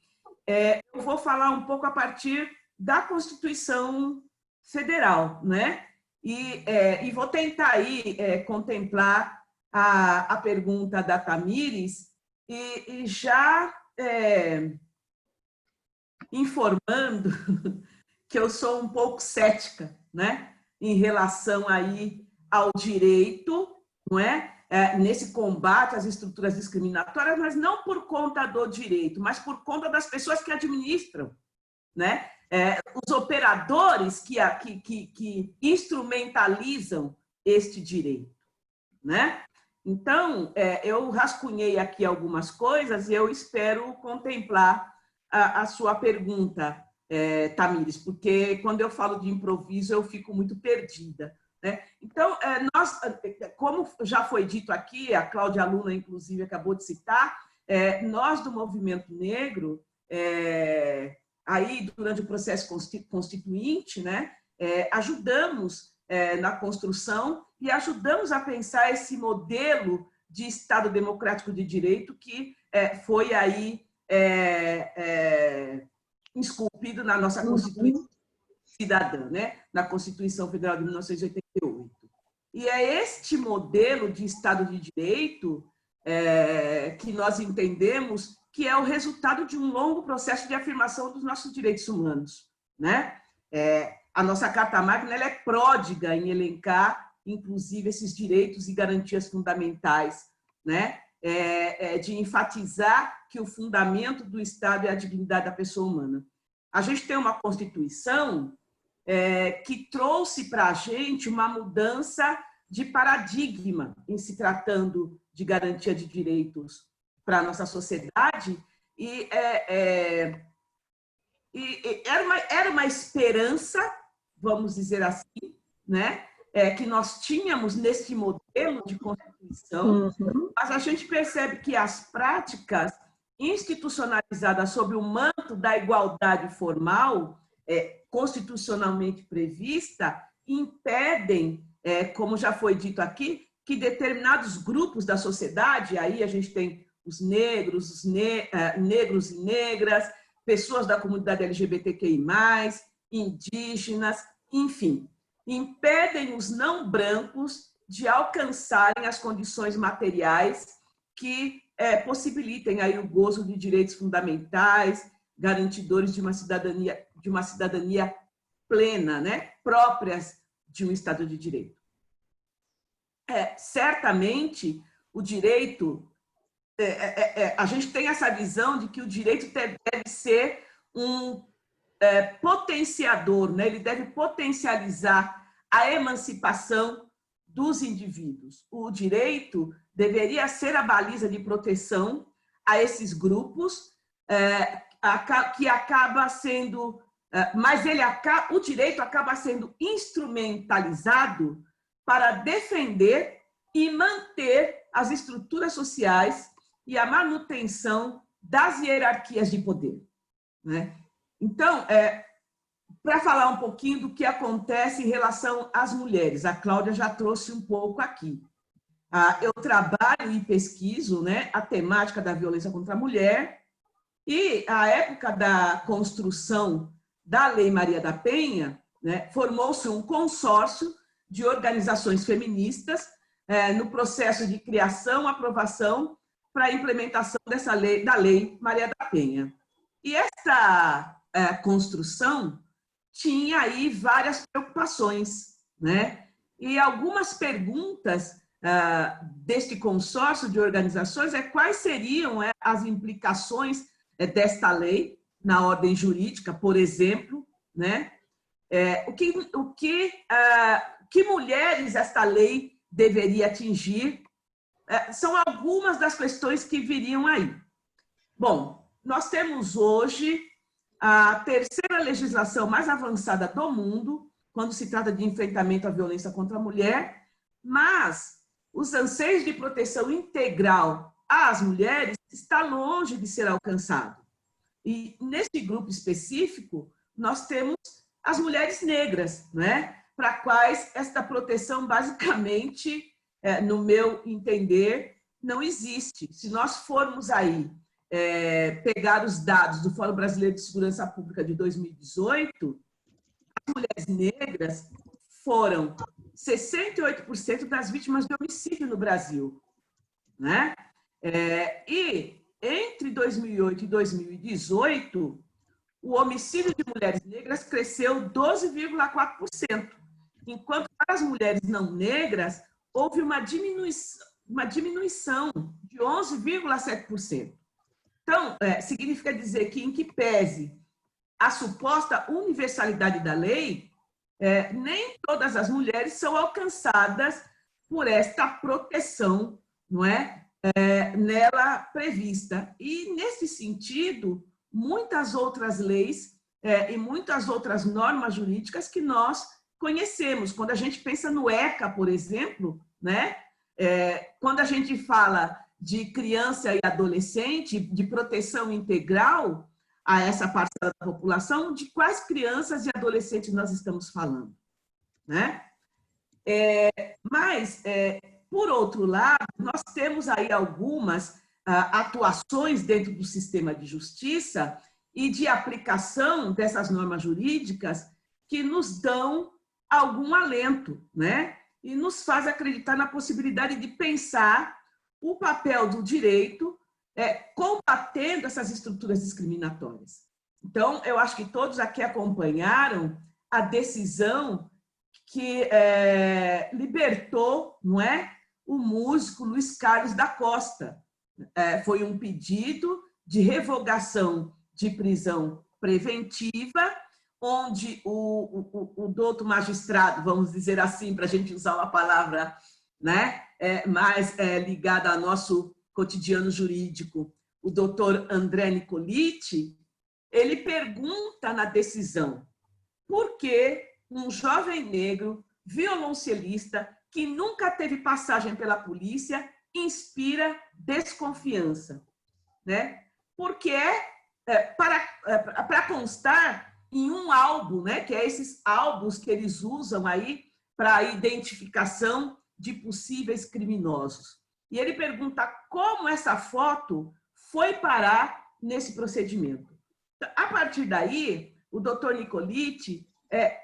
F: eu vou falar um pouco a partir da Constituição Federal, né? E vou tentar aí contemplar a pergunta da Tamires e já informando que eu sou um pouco cética, né, em relação aí ao direito, não é? Nesse combate às estruturas discriminatórias, mas não por conta do direito, mas por conta das pessoas que administram, né? Os operadores que instrumentalizam este direito, né? Então, eu rascunhei aqui algumas coisas e eu espero contemplar a sua pergunta, Tamires, porque quando eu falo de improviso eu fico muito perdida, né? Então, nós, como já foi dito aqui, a Cláudia Luna, inclusive, acabou de citar, nós do movimento negro, aí durante o processo constituinte, né, ajudamos na construção e ajudamos a pensar esse modelo de Estado democrático de direito que foi aí esculpido na nossa Constituição cidadã, né, na Constituição Federal de 1988. E é este modelo de Estado de Direito que nós entendemos que é o resultado de um longo processo de afirmação dos nossos direitos humanos, né? A nossa Carta Magna ela é pródiga em elencar, inclusive, esses direitos e garantias fundamentais, né? De enfatizar que o fundamento do Estado é a dignidade da pessoa humana. A gente tem uma Constituição que trouxe para a gente uma mudança de paradigma em se tratando de garantia de direitos para a nossa sociedade, e era uma esperança, vamos dizer assim, né? Que nós tínhamos nesse modelo de Constituição, mas a gente percebe que as práticas institucionalizadas sob o manto da igualdade formal, constitucionalmente prevista, impedem, como já foi dito aqui, que determinados grupos da sociedade, aí a gente tem os negros, negros e negras, pessoas da comunidade LGBTQI+, indígenas, enfim, impedem os não brancos de alcançarem as condições materiais que possibilitem aí o gozo de direitos fundamentais, garantidores de uma cidadania plena, né, próprias de um Estado de Direito. Certamente, o direito, a gente tem essa visão de que o direito deve ser um potenciador, né? Ele deve potencializar a emancipação dos indivíduos. O direito deveria ser a baliza de proteção a esses grupos, que acaba sendo, mas o direito acaba sendo instrumentalizado para defender e manter as estruturas sociais e a manutenção das hierarquias de poder, né? Então, para falar um pouquinho do que acontece em relação às mulheres, a Cláudia já trouxe um pouco aqui. Eu trabalho e pesquiso, né, a temática da violência contra a mulher, e à época da construção da Lei Maria da Penha, né, formou-se um consórcio de organizações feministas no processo de criação, aprovação para a implementação dessa lei, da Lei Maria da Penha. E essa construção tinha aí várias preocupações, né? E algumas perguntas deste consórcio de organizações quais seriam as implicações desta lei na ordem jurídica, por exemplo, né? Que mulheres esta lei deveria atingir? São algumas das questões que viriam aí. Bom, nós temos hoje a terceira legislação mais avançada do mundo, quando se trata de enfrentamento à violência contra a mulher, mas os anseios de proteção integral às mulheres está longe de ser alcançado. E nesse grupo específico, nós temos as mulheres negras, né? Para quais esta proteção, basicamente, no meu entender, não existe. Se nós formos aí pegar os dados do Fórum Brasileiro de Segurança Pública de 2018, as mulheres negras foram 68% das vítimas de homicídio no Brasil, né? E entre 2008 e 2018, o homicídio de mulheres negras cresceu 12,4%, enquanto para as mulheres não negras houve uma diminuição de 11,7%. Então, significa dizer que, em que pese a suposta universalidade da lei, nem todas as mulheres são alcançadas por esta proteção, não é? Nela prevista. E, nesse sentido, muitas outras leis e muitas outras normas jurídicas que nós conhecemos. Quando a gente pensa no ECA, por exemplo, né? Quando a gente fala de criança e adolescente, de proteção integral a essa parcela da população, de quais crianças e adolescentes nós estamos falando, né? Mas, por outro lado, nós temos aí algumas atuações dentro do sistema de justiça e de aplicação dessas normas jurídicas que nos dão algum alento, né? E nos faz acreditar na possibilidade de pensar o papel do direito combatendo essas estruturas discriminatórias. Então, eu acho que todos aqui acompanharam a decisão que libertou, não é, o músico Luiz Carlos da Costa. Foi um pedido de revogação de prisão preventiva, onde o douto magistrado, vamos dizer assim, para a gente usar uma palavra, né, mais ligada ao nosso cotidiano jurídico, o doutor André Nicoliti, ele pergunta na decisão por que um jovem negro violoncelista que nunca teve passagem pela polícia inspira desconfiança, né? Porque para constar em um álbum, né? Que é esses álbuns que eles usam aí para identificação de possíveis criminosos. E ele pergunta como essa foto foi parar nesse procedimento. A partir daí, o doutor Nicoliti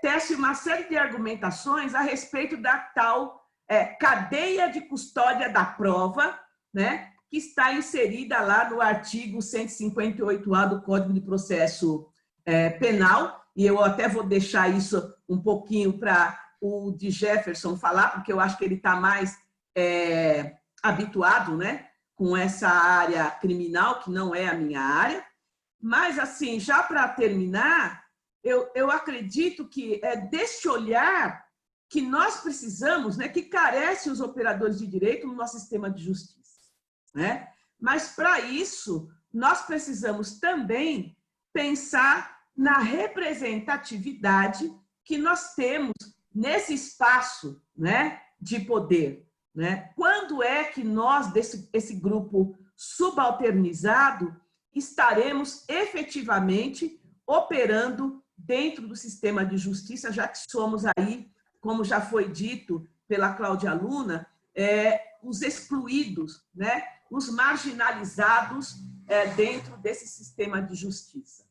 F: tece uma série de argumentações a respeito da tal cadeia de custódia da prova, né, que está inserida lá no artigo 158A do Código de Processo Penal, e eu até vou deixar isso um pouquinho para o de Jefferson falar, porque eu acho que ele está mais habituado, né, com essa área criminal, que não é a minha área. Mas, assim, já para terminar, eu acredito que é desse olhar que nós precisamos, né, que carece os operadores de direito no nosso sistema de justiça, né? Mas, para isso, nós precisamos também pensar na representatividade que nós temos nesse espaço, né, de poder, né? Quando é que nós, esse grupo subalternizado, estaremos efetivamente operando dentro do sistema de justiça, já que somos aí, como já foi dito pela Cláudia Luna, os excluídos, né? Os marginalizados dentro desse sistema de justiça.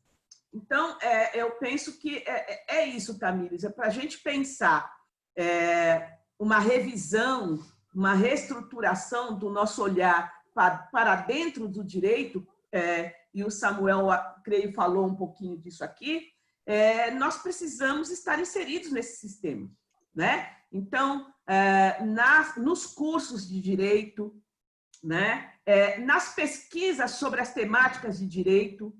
F: Então, eu penso que é isso, Tamires, é para a gente pensar uma revisão, uma reestruturação do nosso olhar para dentro do direito, e o Samuel, creio, falou um pouquinho disso aqui, nós precisamos estar inseridos nesse sistema, né? Então, nos cursos de direito, né? Nas pesquisas sobre as temáticas de direito,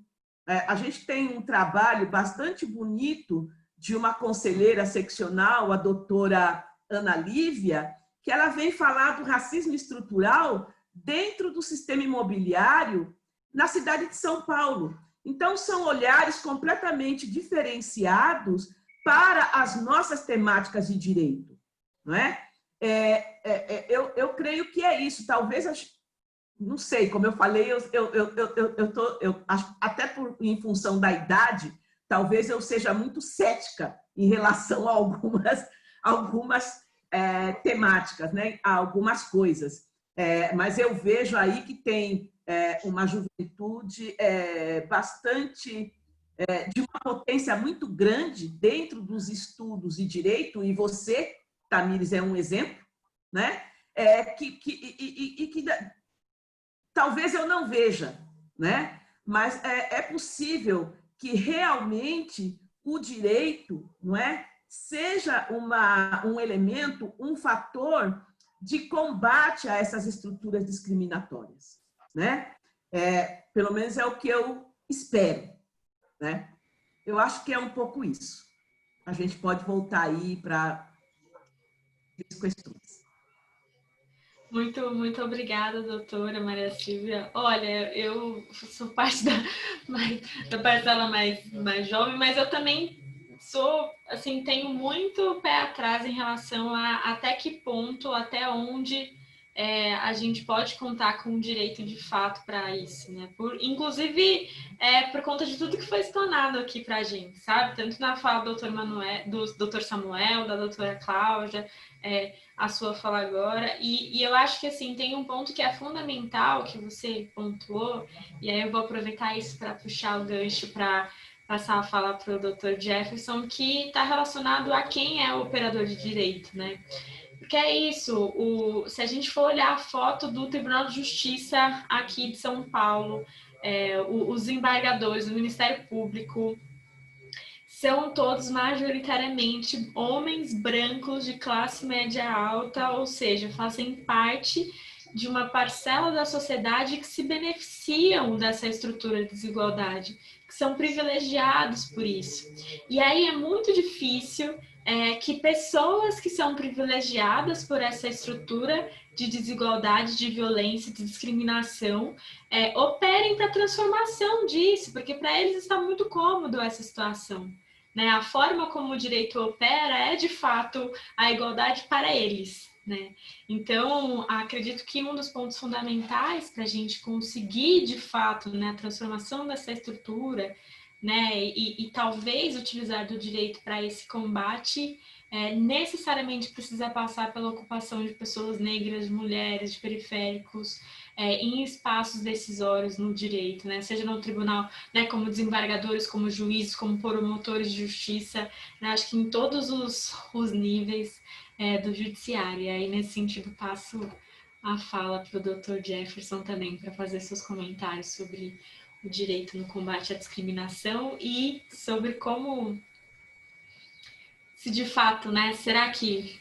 F: a gente tem um trabalho bastante bonito de uma conselheira seccional, a doutora Ana Lívia, que ela vem falar do racismo estrutural dentro do sistema imobiliário na cidade de São Paulo. Então, são olhares completamente diferenciados para as nossas temáticas de direito, não é? Eu creio que é isso. Talvez, não sei, como eu falei, até em função da idade, talvez eu seja muito cética em relação a algumas temáticas, né? A algumas coisas. Mas eu vejo aí que tem uma juventude bastante de uma potência muito grande dentro dos estudos de direito, e você, Tamires, é um exemplo, né? Que talvez eu não veja, né? Mas é possível que realmente o direito, não é, seja um elemento, um fator de combate a essas estruturas discriminatórias, né? Pelo menos é o que eu espero, né? Eu acho que é um pouco isso. A gente pode voltar aí para as questões.
C: Muito obrigada, doutora Maria Silvia. Olha, eu sou parte da parcela mais jovem, mas eu também tenho muito pé atrás em relação a até que ponto, até onde a gente pode contar com o direito de fato para isso, né? Inclusive, por conta de tudo que foi explanado aqui para a gente, sabe? Tanto na fala do doutor Samuel, da doutora Cláudia, a sua fala agora, e eu acho que assim, tem um ponto que é fundamental, que você pontuou, e aí eu vou aproveitar isso para puxar o gancho para passar a fala para o doutor Jefferson, que está relacionado a quem é o operador de direito, né? Porque é isso, se a gente for olhar a foto do Tribunal de Justiça aqui de São Paulo, os embargadores, o Ministério Público, são todos majoritariamente homens brancos de classe média alta, ou seja, fazem parte de uma parcela da sociedade que se beneficiam dessa estrutura de desigualdade, que são privilegiados por isso. E aí é muito difícil que pessoas que são privilegiadas por essa estrutura de desigualdade, de violência, de discriminação, operem para a transformação disso, porque para eles está muito cômodo essa situação. Né? A forma como o direito opera é, de fato, a igualdade para eles. Né? Então, acredito que um dos pontos fundamentais para a gente conseguir, de fato, né, a transformação dessa estrutura, né, e talvez utilizar do direito para esse combate, necessariamente precisa passar pela ocupação de pessoas negras, de mulheres, de periféricos, em espaços decisórios no direito, né, seja no tribunal, né, como desembargadores, como juízes, como promotores de justiça, né, acho que em todos os níveis do judiciário. E aí, nesse sentido, passo a fala para o Dr. Jefferson também, para fazer seus comentários sobre o direito no combate à discriminação e sobre como, se de fato, né, será que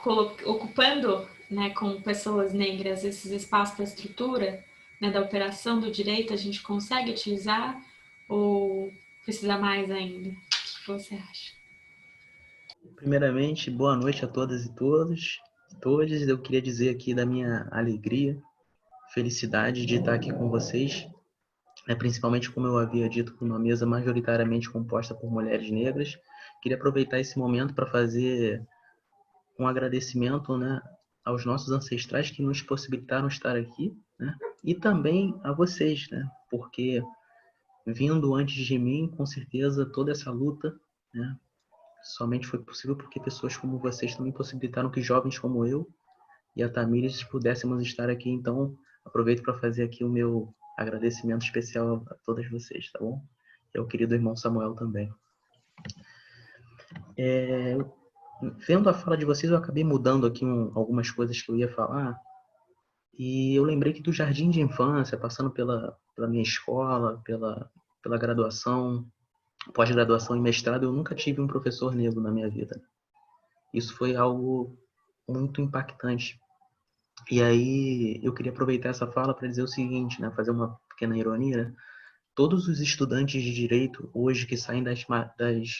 C: ocupando, né, com pessoas negras esses espaços da estrutura, né, da operação do direito, a gente consegue utilizar ou precisa mais ainda? O que você acha?
G: Primeiramente, boa noite a todas e todos. Todos, eu queria dizer aqui da minha alegria, felicidade de estar aqui com vocês, principalmente como eu havia dito, com uma mesa majoritariamente composta por mulheres negras. Queria aproveitar esse momento para fazer um agradecimento, né, aos nossos ancestrais que nos possibilitaram estar aqui, né, e também a vocês, né, porque vindo antes de mim, com certeza toda essa luta, né, somente foi possível porque pessoas como vocês também possibilitaram que jovens como eu e a Tamires pudéssemos estar aqui. Então, aproveito para fazer aqui o meu agradecimento especial a todas vocês, tá bom? E ao querido irmão Samuel também. Vendo a fala de vocês, eu acabei mudando aqui algumas coisas que eu ia falar. E eu lembrei que do jardim de infância, passando pela minha escola, pela graduação, pós-graduação e mestrado, eu nunca tive um professor negro na minha vida. Isso foi algo muito impactante. E aí eu queria aproveitar essa fala para dizer o seguinte, né, fazer uma pequena ironia. Todos os estudantes de direito hoje que saem das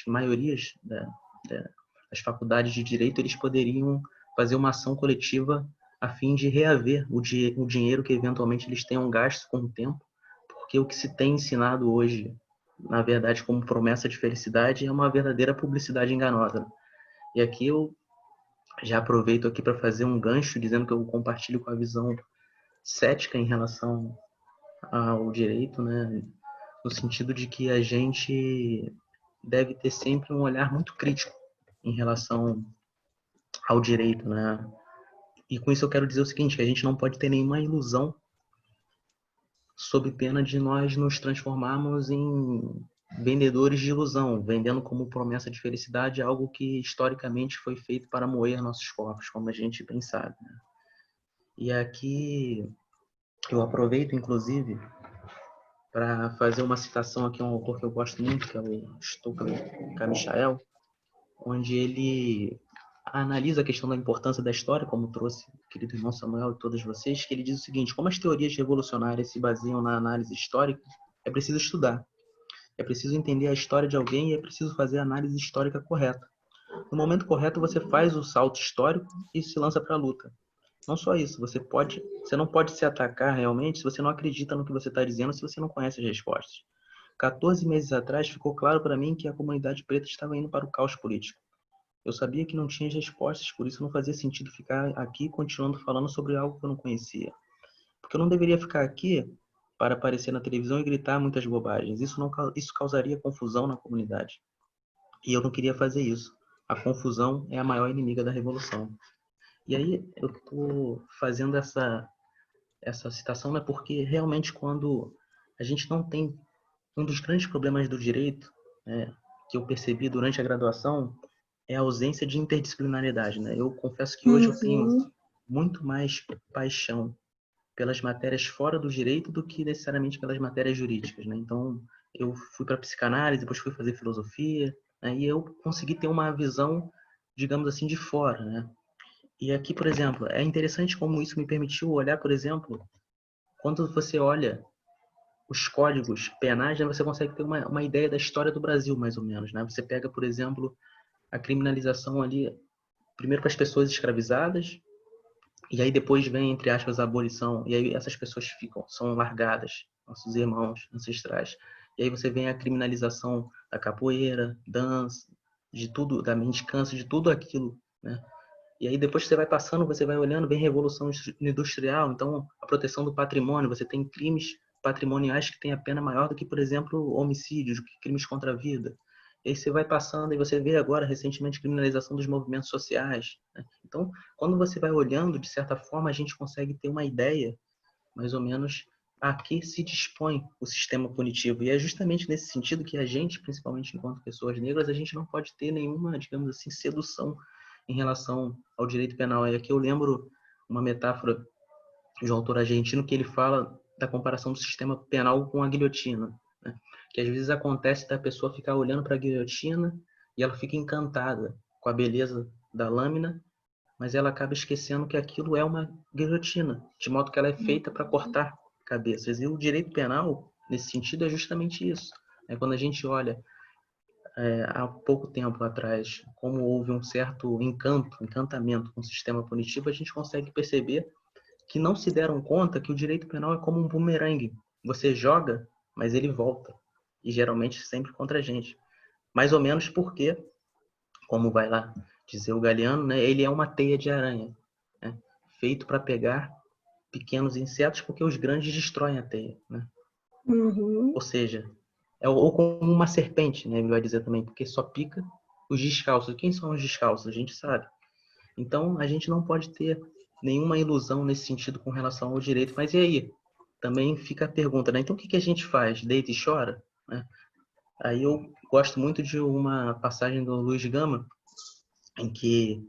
G: maiorias das faculdades de direito, eles poderiam fazer uma ação coletiva a fim de reaver o dinheiro que eventualmente eles tenham gasto com o tempo, porque o que se tem ensinado hoje, na verdade, como promessa de felicidade, é uma verdadeira publicidade enganosa. E aqui eu já aproveito aqui para fazer um gancho, dizendo que eu compartilho com a visão cética em relação ao direito, né? No sentido de que a gente deve ter sempre um olhar muito crítico em relação ao direito, né? E com isso eu quero dizer o seguinte, que a gente não pode ter nenhuma ilusão sob pena de nós nos transformarmos em vendedores de ilusão, vendendo como promessa de felicidade algo que historicamente foi feito para moer nossos corpos, como a gente bem sabe, né? E aqui eu aproveito, inclusive, para fazer uma citação aqui a um autor que eu gosto muito, que é o Stokely Carmichael, onde ele analisa a questão da importância da história, como trouxe o querido irmão Samuel e todos vocês, que ele diz o seguinte: como as teorias revolucionárias se baseiam na análise histórica, é preciso estudar. É preciso entender a história de alguém e é preciso fazer a análise histórica correta. No momento correto, você faz o salto histórico e se lança para a luta. Não só isso, você não pode se atacar realmente se você não acredita no que você está dizendo, se você não conhece as respostas. 14 meses atrás, ficou claro para mim que a comunidade preta estava indo para o caos político. Eu sabia que não tinha as respostas, por isso não fazia sentido ficar aqui continuando falando sobre algo que eu não conhecia. Porque eu não deveria ficar aqui para aparecer na televisão e gritar muitas bobagens. Isso causaria confusão na comunidade. E eu não queria fazer isso. A confusão é a maior inimiga da revolução. E aí eu estou fazendo essa citação, né, porque realmente quando a gente não tem um dos grandes problemas do direito, né, que eu percebi durante a graduação, é a ausência de interdisciplinariedade, né? Eu confesso que hoje eu tenho muito mais paixão pelas matérias fora do direito do que necessariamente pelas matérias jurídicas, né? Então, eu fui para psicanálise, depois fui fazer filosofia, né? E eu consegui ter uma visão, digamos assim, de fora, né? E aqui, por exemplo, é interessante como isso me permitiu olhar, por exemplo, quando você olha os códigos penais, né, você consegue ter uma ideia da história do Brasil, mais ou menos, né? Você pega, por exemplo, a criminalização ali, primeiro para as pessoas escravizadas, e aí depois vem, entre aspas, a abolição, e aí essas pessoas são largadas, nossos irmãos ancestrais. E aí você vem a criminalização da capoeira, dança, de tudo, da mendicância, de tudo aquilo, né? E aí depois que você vai passando, você vai olhando, vem revolução industrial, então a proteção do patrimônio, você tem crimes patrimoniais que têm a pena maior do que, por exemplo, homicídios, do que crimes contra a vida. E aí você vai passando e você vê agora, recentemente, criminalização dos movimentos sociais, né? Então, quando você vai olhando, de certa forma, a gente consegue ter uma ideia, mais ou menos, a que se dispõe o sistema punitivo. E é justamente nesse sentido que a gente, principalmente enquanto pessoas negras, a gente não pode ter nenhuma, digamos assim, sedução em relação ao direito penal. E aqui eu lembro uma metáfora de um autor argentino que ele fala da comparação do sistema penal com a guilhotina, né? Que às vezes acontece da pessoa ficar olhando para a guilhotina e ela fica encantada com a beleza da lâmina, mas ela acaba esquecendo que aquilo é uma guilhotina, de modo que ela é feita para cortar cabeças. E o direito penal, nesse sentido, é justamente isso. Quando a gente olha há pouco tempo atrás, como houve um certo encantamento com o sistema punitivo, a gente consegue perceber que não se deram conta que o direito penal é como um bumerangue. Você joga, mas ele volta. E geralmente sempre contra a gente. Mais ou menos porque, como vai lá dizer o Galeano, né, ele é uma teia de aranha, né, feito para pegar pequenos insetos, porque os grandes destroem a teia, né?
E: Uhum.
G: Ou seja, ou como uma serpente, né, ele vai dizer também, porque só pica os descalços. Quem são os descalços? A gente sabe. Então, a gente não pode ter nenhuma ilusão nesse sentido com relação ao direito. Mas e aí? Também fica a pergunta, né? Então, o que a gente faz? Deita e chora? Né? Aí eu gosto muito de uma passagem do Luiz Gama, em que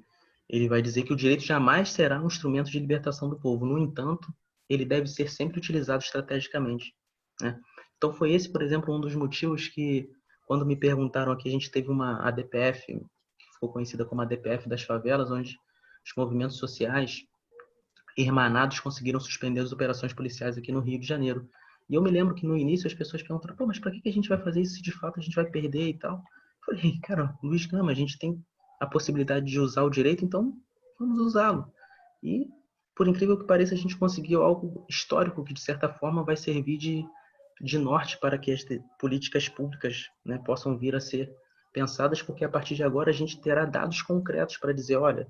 G: ele vai dizer que o direito jamais será um instrumento de libertação do povo. No entanto, ele deve ser sempre utilizado estrategicamente, né? Então, foi esse, por exemplo, um dos motivos que, quando me perguntaram aqui, a gente teve uma ADPF, que ficou conhecida como ADPF das favelas, onde os movimentos sociais hermanados conseguiram suspender as operações policiais aqui no Rio de Janeiro. E eu me lembro que no início as pessoas perguntaram, pô, mas para que a gente vai fazer isso se de fato a gente vai perder e tal? Eu falei, cara, Luiz Gama, a gente tem a possibilidade de usar o direito, então vamos usá-lo. E, por incrível que pareça, a gente conseguiu algo histórico que, de certa forma, vai servir de norte para que as políticas públicas, né, possam vir a ser pensadas, porque a partir de agora a gente terá dados concretos para dizer, olha,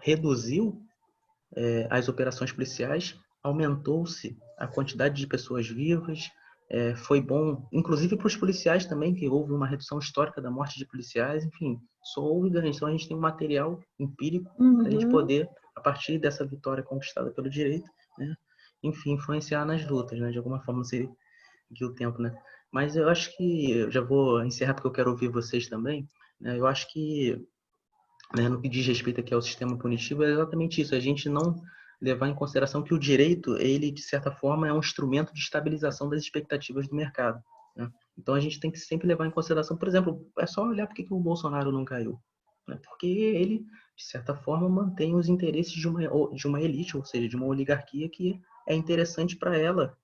G: reduziu as operações policiais, aumentou-se a quantidade de pessoas vivas, foi bom, inclusive para os policiais também, que houve uma redução histórica da morte de policiais, enfim, só houve ganho. Então a gente tem um material empírico para a gente poder, a partir dessa vitória conquistada pelo direito, né, enfim, influenciar nas lutas, né, de alguma forma, não sei aqui o tempo, né, mas eu acho que, eu já vou encerrar porque eu quero ouvir vocês também, né, eu acho que, né, no que diz respeito aqui ao sistema punitivo, é exatamente isso, a gente não levar em consideração que o direito, ele, de certa forma, é um instrumento de estabilização das expectativas do mercado, né? Então, a gente tem que sempre levar em consideração, por exemplo, é só olhar por que o Bolsonaro não caiu, né? Porque ele, de certa forma, mantém os interesses de uma elite, ou seja, de uma oligarquia que é interessante para ela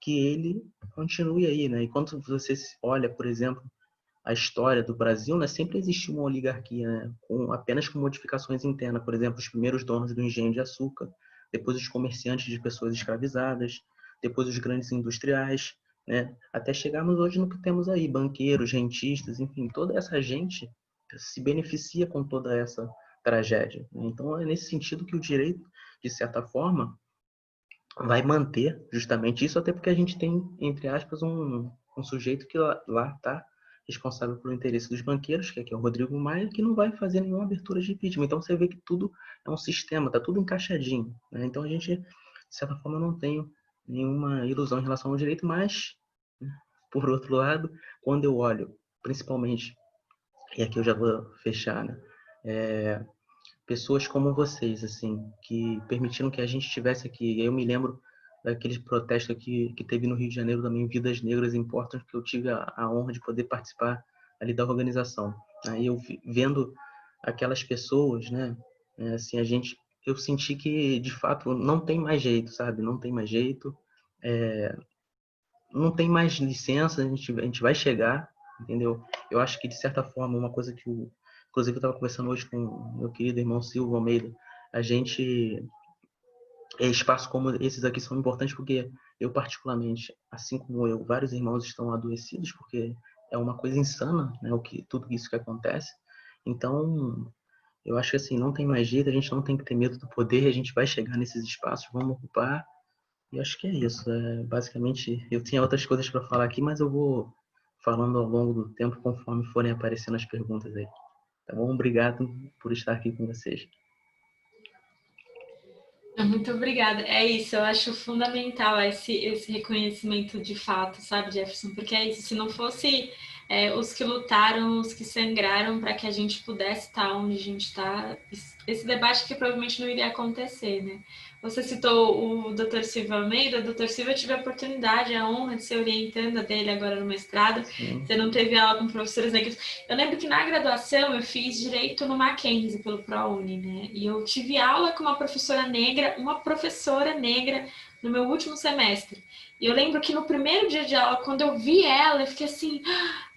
G: que ele continue aí, né? E quando você olha, por exemplo, a história do Brasil, né, sempre existiu uma oligarquia, né, apenas com modificações internas. Por exemplo, os primeiros donos do engenho de açúcar, depois os comerciantes de pessoas escravizadas, depois os grandes industriais, né, até chegarmos hoje no que temos aí, banqueiros, rentistas, enfim, toda essa gente se beneficia com toda essa tragédia, né? Então, é nesse sentido que o direito, de certa forma, vai manter justamente isso, até porque a gente tem, entre aspas, um sujeito que lá está responsável pelo interesse dos banqueiros, que é o Rodrigo Maia, que não vai fazer nenhuma abertura de impeachment. Então você vê que tudo é um sistema, está tudo encaixadinho, né? Então a gente, de certa forma, não tem nenhuma ilusão em relação ao direito, mas, né, por outro lado, quando eu olho, principalmente, e aqui eu já vou fechar, né? Pessoas como vocês, assim, que permitiram que a gente estivesse aqui. Eu me lembro daqueles protestos que teve no Rio de Janeiro também, Vidas Negras Importam, que eu tive a honra de poder participar ali da organização. Aí eu vendo aquelas pessoas, né, assim, eu senti que, de fato, não tem mais jeito, sabe? Não tem mais jeito, não tem mais licença, a gente vai chegar, entendeu? Eu acho que, de certa forma, uma coisa que o inclusive eu estava conversando hoje com o meu querido irmão Silvio Almeida, a gente, espaços como esses aqui são importantes porque eu particularmente, assim como eu, vários irmãos estão adoecidos porque é uma coisa insana, né, tudo isso que acontece. Então, eu acho que assim, não tem mais jeito, a gente não tem que ter medo do poder, a gente vai chegar nesses espaços, vamos ocupar. E acho que é isso. Basicamente, eu tinha outras coisas para falar aqui, mas eu vou falando ao longo do tempo, conforme forem aparecendo as perguntas aí. Tá bom? Obrigado por estar aqui com vocês.
C: Muito obrigada. É isso, eu acho fundamental esse reconhecimento de fato, sabe, Jefferson? Porque é isso, se não fosse os que lutaram, os que sangraram para que a gente pudesse estar onde a gente está, esse debate que provavelmente não iria acontecer, né? Você citou o Dr. Silvio Almeida. O Dr. Silvio, eu tive a oportunidade, a honra de ser orientanda dele agora no mestrado.
G: Sim.
C: Você não teve aula com professores negros. Eu lembro que na graduação eu fiz Direito no Mackenzie pelo ProUni, né? E eu tive aula com uma professora negra no meu último semestre. E eu lembro que no primeiro dia de aula, quando eu vi ela, eu fiquei assim,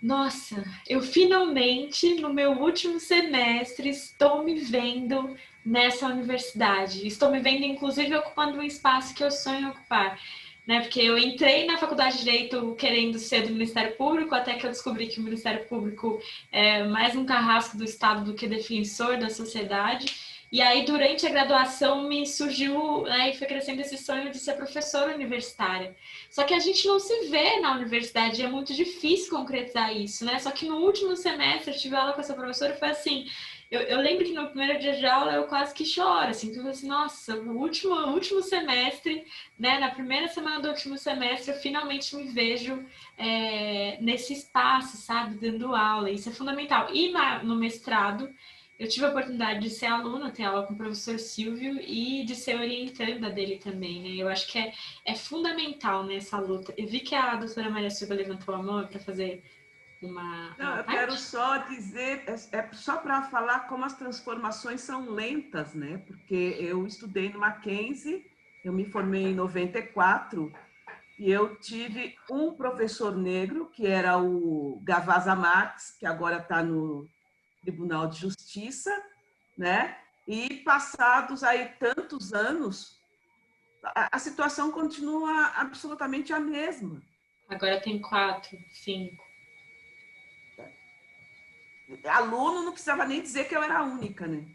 C: nossa, eu finalmente, no meu último semestre, estou me vendo nessa universidade. Estou me vendo, inclusive, ocupando um espaço que eu sonho em ocupar. Né? Porque eu entrei na faculdade de Direito querendo ser do Ministério Público, até que eu descobri que o Ministério Público é mais um carrasco do Estado do que defensor da sociedade. E aí, durante a graduação, me surgiu, né, e foi crescendo esse sonho de ser professora universitária. Só que a gente não se vê na universidade, é muito difícil concretizar isso, né? Só que no último semestre, eu tive aula com essa professora e foi assim... Eu lembro que no primeiro dia de aula eu quase que choro, assim, porque eu falei assim, nossa, no último semestre, né, na primeira semana do último semestre, eu finalmente me vejo nesse espaço, sabe, dando aula. Isso é fundamental. E no mestrado, eu tive a oportunidade de ser aluna, ter aula com o professor Silvio e de ser orientanda dele também, né? Eu acho que é fundamental nessa luta. Eu vi que a doutora Maria Silva levantou a mão para fazer uma
F: eu quero só dizer, só para falar como as transformações são lentas, né? Porque eu estudei no Mackenzie, eu me formei em 94, e eu tive um professor negro, que era o Gavaza Marques, que agora está no Tribunal de Justiça, né? E passados aí tantos anos, a situação continua absolutamente a mesma.
C: Agora tem 4, 5.
F: Aluno não precisava nem dizer que eu era a única, né?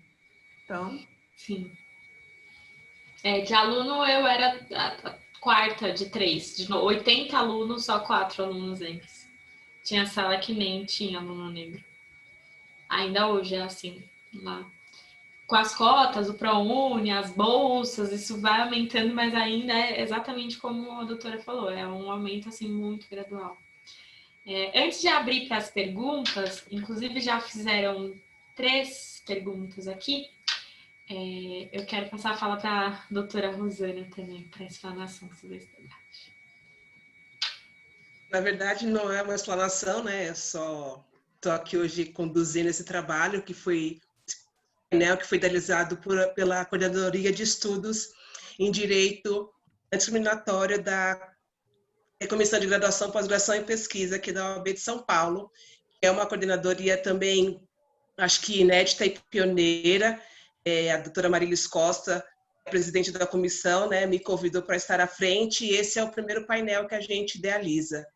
F: Então...
C: Sim. De aluno eu era a quarta de 3. De 80 alunos, só 4 alunos negros. Tinha sala que nem tinha aluno negro. Ainda hoje é assim, lá. Com as cotas, o ProUni, as bolsas, isso vai aumentando, mas ainda é exatamente como a doutora falou, é um aumento assim muito gradual. Antes de abrir para as perguntas, inclusive já fizeram 3 perguntas aqui, eu quero passar a fala para a doutora Rosana também, para a explanação sobre esse debate.
B: Na verdade, não é uma explanação, né? Eu só estou aqui hoje conduzindo esse trabalho, que foi idealizado pela Coordenadoria de Estudos em Direito Antidiscriminatório da Comissão de Graduação, Pós-Graduação e Pesquisa aqui da OAB de São Paulo, que é uma coordenadoria também, acho que inédita e pioneira. A doutora Marilis Costa, presidente da comissão, né, me convidou para estar à frente, e esse é o primeiro painel que a gente idealiza,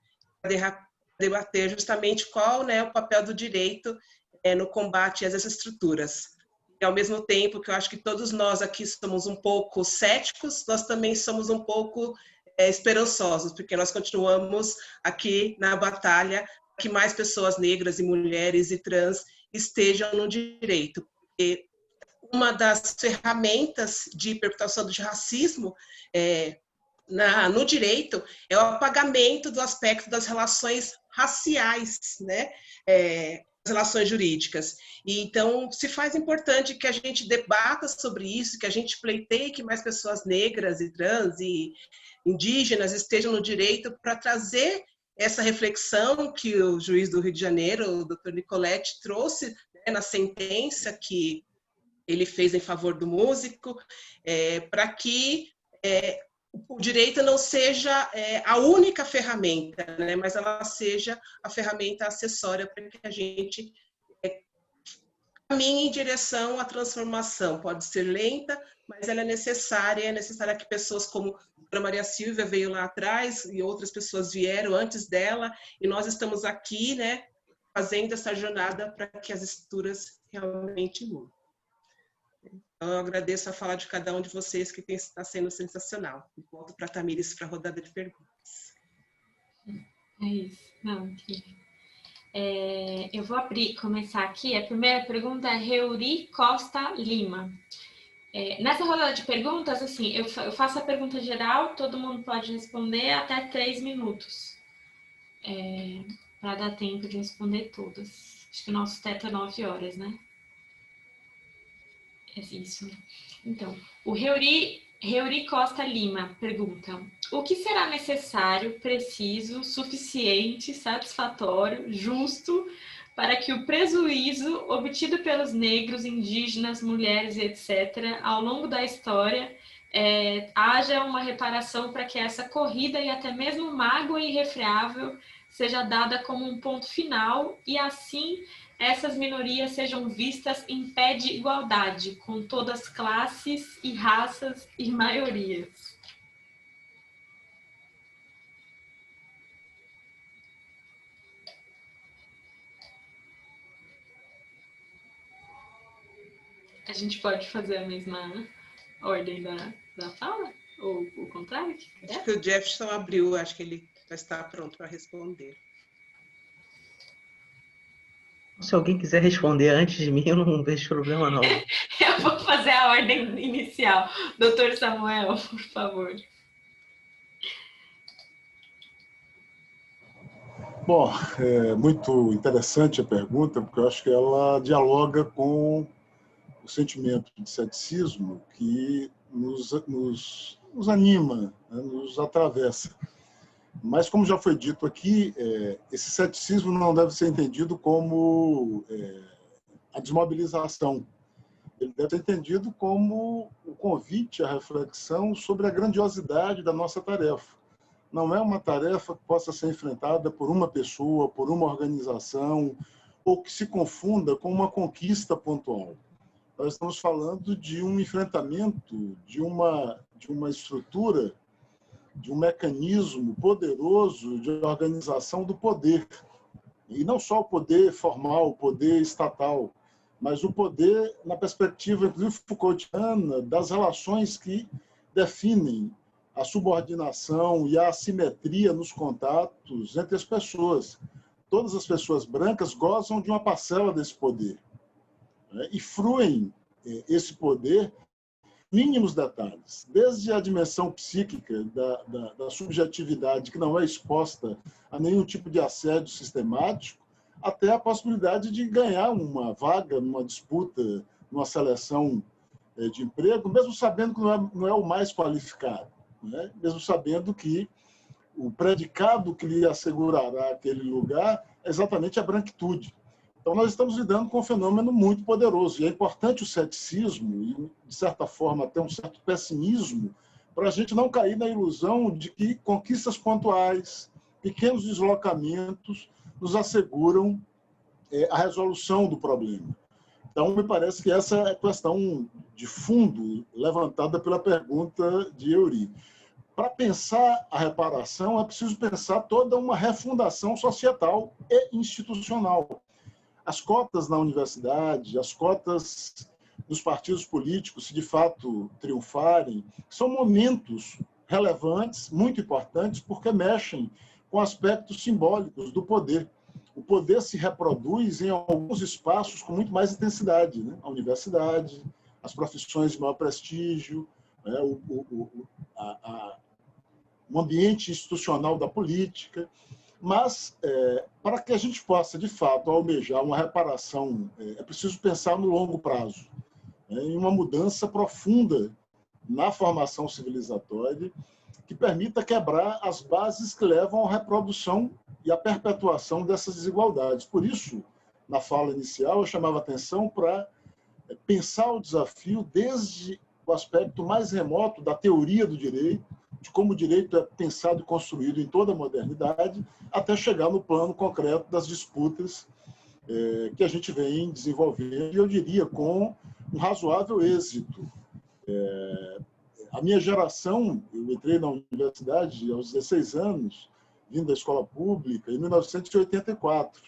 B: para debater justamente qual, né, o papel do direito no combate a essas estruturas. E, ao mesmo tempo que eu acho que todos nós aqui somos um pouco céticos, nós também somos um pouco esperançosos, porque nós continuamos aqui na batalha para que mais pessoas negras e mulheres e trans estejam no direito. Porque uma das ferramentas de perpetuação do racismo no direito é o apagamento do aspecto das relações raciais, né? As relações jurídicas. E, então, se faz importante que a gente debata sobre isso, que a gente pleiteie que mais pessoas negras e trans e indígenas estejam no direito, para trazer essa reflexão que o juiz do Rio de Janeiro, o Dr. Nicoletti, trouxe, né, na sentença que ele fez em favor do músico, para que o direito não seja a única ferramenta, né, mas ela seja a ferramenta acessória para que a gente caminhe em direção à transformação. Pode ser lenta, mas ela é necessária que pessoas como a doutora Maria Silvia veio lá atrás e outras pessoas vieram antes dela, e nós estamos aqui, né, fazendo essa jornada para que as estruturas realmente mudem. Então, eu agradeço a fala de cada um de vocês, que está sendo sensacional. Volto para a Tamires para a rodada de perguntas.
C: É isso. Não, incrível. Eu vou começar aqui. A primeira pergunta é Reuri Costa Lima. Nessa rodada de perguntas, assim, eu faço a pergunta geral, todo mundo pode responder até 3 minutos. Para dar tempo de responder todas. Acho que o nosso teto é 9 horas, né? É isso. Então, o Reuri Costa Lima pergunta: o que será necessário, preciso, suficiente, satisfatório, justo para que o prejuízo obtido pelos negros, indígenas, mulheres, etc., ao longo da história, haja uma reparação para que essa corrida e até mesmo mágoa irrefreável seja dada como um ponto final e assim essas minorias sejam vistas em pé de igualdade com todas as classes e raças e maiorias. A gente pode fazer a mesma ordem da fala? Ou o contrário?
B: Acho que o Jefferson abriu, acho que ele já está pronto para responder.
G: Se alguém quiser responder antes de mim, eu não vejo problema, não.
C: Eu vou fazer a ordem inicial. Doutor Samuel, por favor.
D: Bom, é muito interessante a pergunta, porque eu acho que ela dialoga com o sentimento de ceticismo que nos anima, né, nos atravessa. Mas, como já foi dito aqui, esse ceticismo não deve ser entendido como a desmobilização. Ele deve ser entendido como o convite à reflexão sobre a grandiosidade da nossa tarefa. Não é uma tarefa que possa ser enfrentada por uma pessoa, por uma organização, ou que se confunda com uma conquista pontual. Nós estamos falando de um enfrentamento, de uma estrutura, de um mecanismo poderoso de organização do poder. E não só o poder formal, o poder estatal, mas o poder na perspectiva, inclusive, Foucaultiana, das relações que definem a subordinação e a assimetria nos contatos entre as pessoas. Todas as pessoas brancas gozam de uma parcela desse poder, né? E fruem esse poder mínimos detalhes, desde a dimensão psíquica da subjetividade, que não é exposta a nenhum tipo de assédio sistemático, até a possibilidade de ganhar uma vaga numa disputa, numa seleção de emprego, mesmo sabendo que não é o mais qualificado, né? Mesmo sabendo que o predicado que lhe assegurará aquele lugar é exatamente a branquitude. Então, nós estamos lidando com um fenômeno muito poderoso. E é importante o ceticismo e, de certa forma, até um certo pessimismo, para a gente não cair na ilusão de que conquistas pontuais, pequenos deslocamentos, nos asseguram a resolução do problema. Então, me parece que essa é a questão de fundo levantada pela pergunta de Euri. Para pensar a reparação, é preciso pensar toda uma refundação societal e institucional. As cotas na universidade, as cotas dos partidos políticos, se de fato triunfarem, são momentos relevantes, muito importantes, porque mexem com aspectos simbólicos do poder. O poder se reproduz em alguns espaços com muito mais intensidade, né? A universidade, as profissões de maior prestígio, né? O ambiente institucional da política. Mas, para que a gente possa, de fato, almejar uma reparação, é preciso pensar no longo prazo, né, em uma mudança profunda na formação civilizatória que permita quebrar as bases que levam à reprodução e à perpetuação dessas desigualdades. Por isso, na fala inicial, eu chamava atenção para pensar o desafio desde o aspecto mais remoto da teoria do direito, de como o direito é pensado e construído em toda a modernidade, até chegar no plano concreto das disputas que a gente vem desenvolvendo, e eu diria com um razoável êxito. A minha geração, eu entrei na universidade aos 16 anos, vindo da escola pública, em 1984.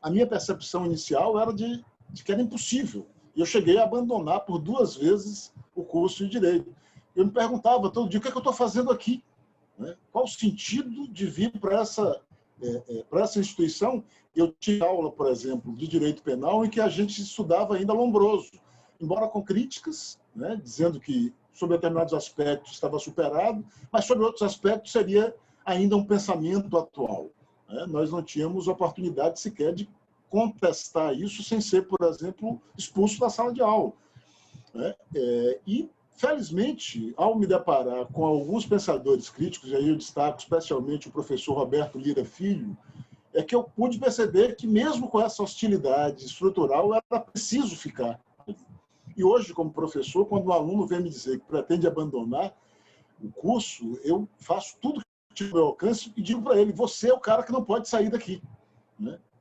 D: A minha percepção inicial era de que era impossível. E eu cheguei a abandonar por 2 vezes o curso de Direito. Eu me perguntava todo dia, o que é que eu estou fazendo aqui? Qual o sentido de vir para essa instituição? Eu tinha aula, por exemplo, de Direito Penal, em que a gente estudava ainda Lombroso, embora com críticas, dizendo que, sobre determinados aspectos, estava superado, mas sobre outros aspectos seria ainda um pensamento atual. Nós não tínhamos oportunidade sequer de contestar isso sem ser, por exemplo, expulso da sala de aula. E, felizmente, ao me deparar com alguns pensadores críticos, e aí eu destaco especialmente o professor Roberto Lira Filho, é que eu pude perceber que, mesmo com essa hostilidade estrutural, era preciso ficar. E hoje, como professor, quando um aluno vem me dizer que pretende abandonar o curso, eu faço tudo que tiver ao alcance e digo para ele, você é o cara que não pode sair daqui.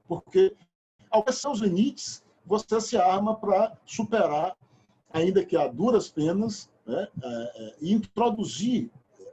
D: Porque, ao alcançar os limites, você se arma para superar, ainda que a duras penas, e introduzir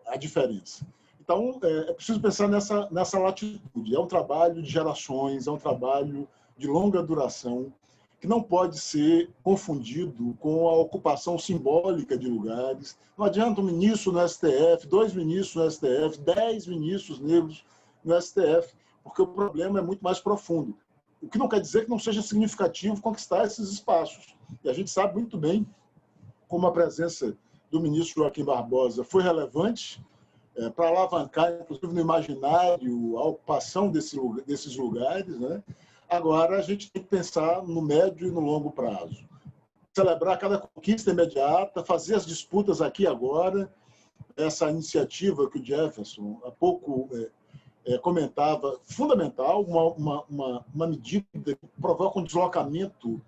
D: a diferença. Então, é preciso pensar nessa latitude. É um trabalho de gerações, é um trabalho de longa duração, que não pode ser confundido com a ocupação simbólica de lugares. Não adianta um ministro no STF, 2 ministros no STF, 10 ministros negros no STF, porque o problema é muito mais profundo. O que não quer dizer que não seja significativo conquistar esses espaços. E a gente sabe muito bem como a presença do ministro Joaquim Barbosa foi relevante para alavancar, inclusive no imaginário, a ocupação desses lugares. Agora, a gente tem que pensar no médio e no longo prazo. Celebrar cada conquista imediata, fazer as disputas aqui e agora. Essa iniciativa que o Jefferson há pouco comentava, fundamental, uma medida que provoca um deslocamento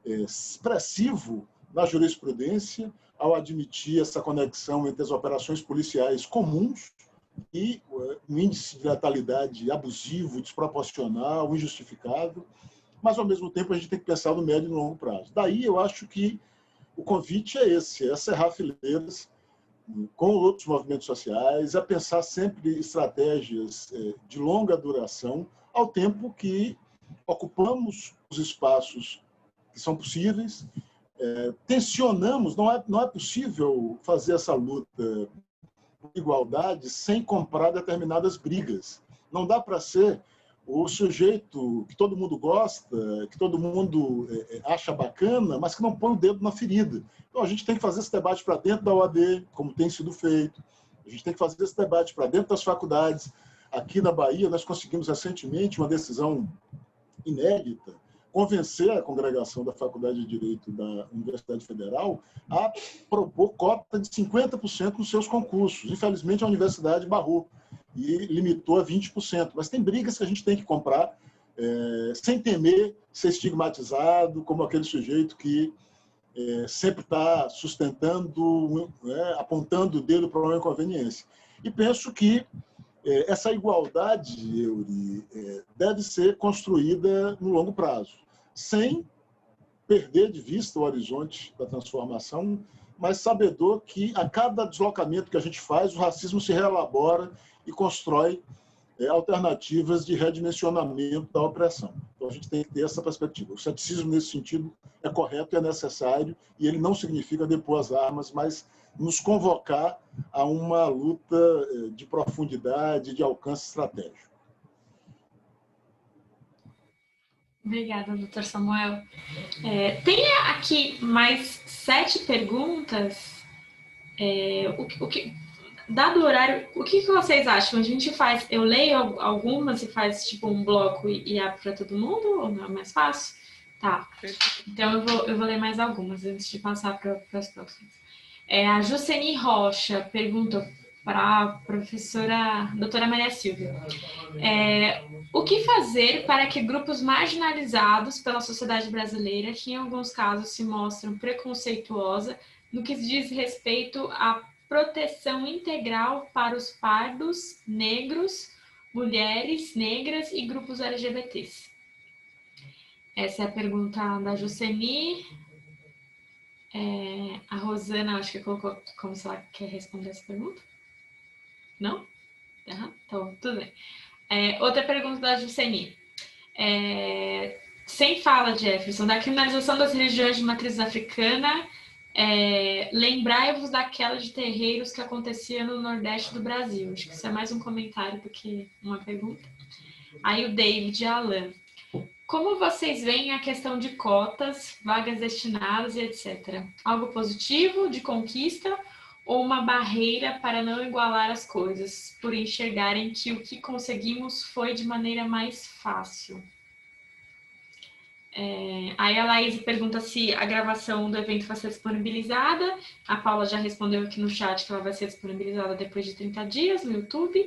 D: expressivo na jurisprudência, ao admitir essa conexão entre as operações policiais comuns e um índice de letalidade abusivo, desproporcional, injustificável, mas, ao mesmo tempo, a gente tem que pensar no médio e no longo prazo. Daí, eu acho que o convite é esse, é cerrar fileiras com outros movimentos sociais, é pensar sempre estratégias de longa duração, ao tempo que ocupamos os espaços que são possíveis, tensionamos, não é possível fazer essa luta por igualdade sem comprar determinadas brigas. Não dá para ser o sujeito que todo mundo gosta, que todo mundo acha bacana, mas que não põe o dedo na ferida. Então, a gente tem que fazer esse debate para dentro da OAB, como tem sido feito. A gente tem que fazer esse debate para dentro das faculdades. Aqui na Bahia, nós conseguimos recentemente uma decisão inédita, convencer a congregação da Faculdade de Direito da Universidade Federal a propor cota de 50% nos seus concursos. Infelizmente, a universidade barrou e limitou a 20%. Mas tem brigas que a gente tem que comprar sem temer ser estigmatizado como aquele sujeito que sempre está sustentando, apontando o dedo para uma inconveniência. E penso que essa igualdade, Eury, deve ser construída no longo prazo, sem perder de vista o horizonte da transformação, mas sabedor que a cada deslocamento que a gente faz, o racismo se reelabora e constrói alternativas de redimensionamento da opressão. Então, a gente tem que ter essa perspectiva. O ceticismo, nesse sentido, é correto e é necessário, e ele não significa depor as armas, mas nos convocar a uma luta de profundidade, de alcance estratégico.
C: Obrigada, doutor Samuel. Tem aqui mais 7 perguntas. Dado o horário, o que vocês acham? A gente faz, eu leio algumas e faz tipo um bloco e abre para todo mundo, ou não é mais fácil? Tá. Então eu vou ler mais algumas antes de passar para as próximas. A Juceni Rocha pergunta para a professora doutora Maria Silvia. O que fazer para que grupos marginalizados pela sociedade brasileira, que em alguns casos se mostram preconceituosa no que diz respeito à proteção integral para os pardos, negros, mulheres negras e grupos LGBTs? Essa é a pergunta da Juceni. A Rosana, acho que colocou como se ela quer responder essa pergunta. Não? Então, tudo bem. Outra pergunta da Juceni. Sem fala, Jefferson, da criminalização das religiões de matriz africana, lembrai-vos daquela de terreiros que acontecia no Nordeste do Brasil. Acho que isso é mais um comentário do que uma pergunta. Aí o David Alan. Como vocês veem a questão de cotas, vagas destinadas e etc? Algo positivo, de conquista, ou uma barreira para não igualar as coisas, por enxergarem que o que conseguimos foi de maneira mais fácil? Aí a Laís pergunta se a gravação do evento vai ser disponibilizada. A Paula já respondeu aqui no chat que ela vai ser disponibilizada depois de 30 dias no YouTube.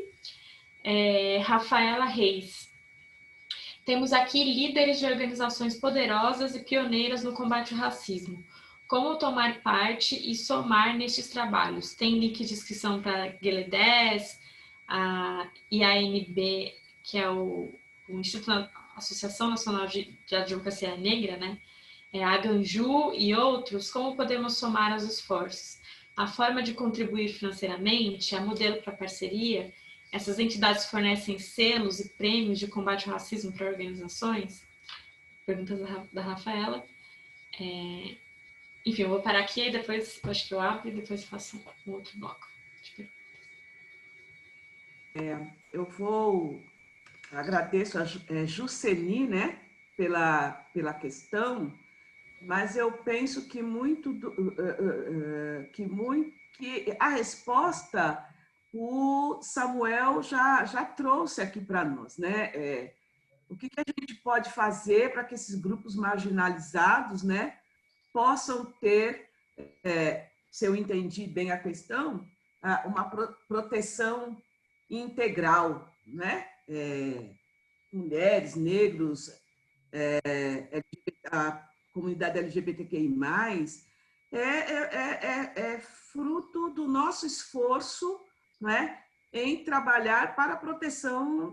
C: Rafaela Reis. Temos aqui líderes de organizações poderosas e pioneiras no combate ao racismo. Como tomar parte e somar nestes trabalhos? Tem link de inscrição para a GLE10, a IANB, que é o Instituto Associação Nacional de Advocacia Negra, né? A Ganju e outros. Como podemos somar os esforços? A forma de contribuir financeiramente, a modelo para parceria. Essas entidades fornecem selos e prêmios de combate ao racismo para organizações? Perguntas da Rafaela. Enfim, eu vou parar aqui e depois acho que eu abro e depois faço um outro bloco.
F: Eu vou... Agradeço a Juceni, né, pela questão, mas eu penso que que a resposta o Samuel já trouxe aqui para nós, né? O que a gente pode fazer para que esses grupos marginalizados, né, possam ter, se eu entendi bem a questão, uma proteção integral, né? Mulheres, negros, a comunidade LGBTQI+, é fruto do nosso esforço, né, em trabalhar para a proteção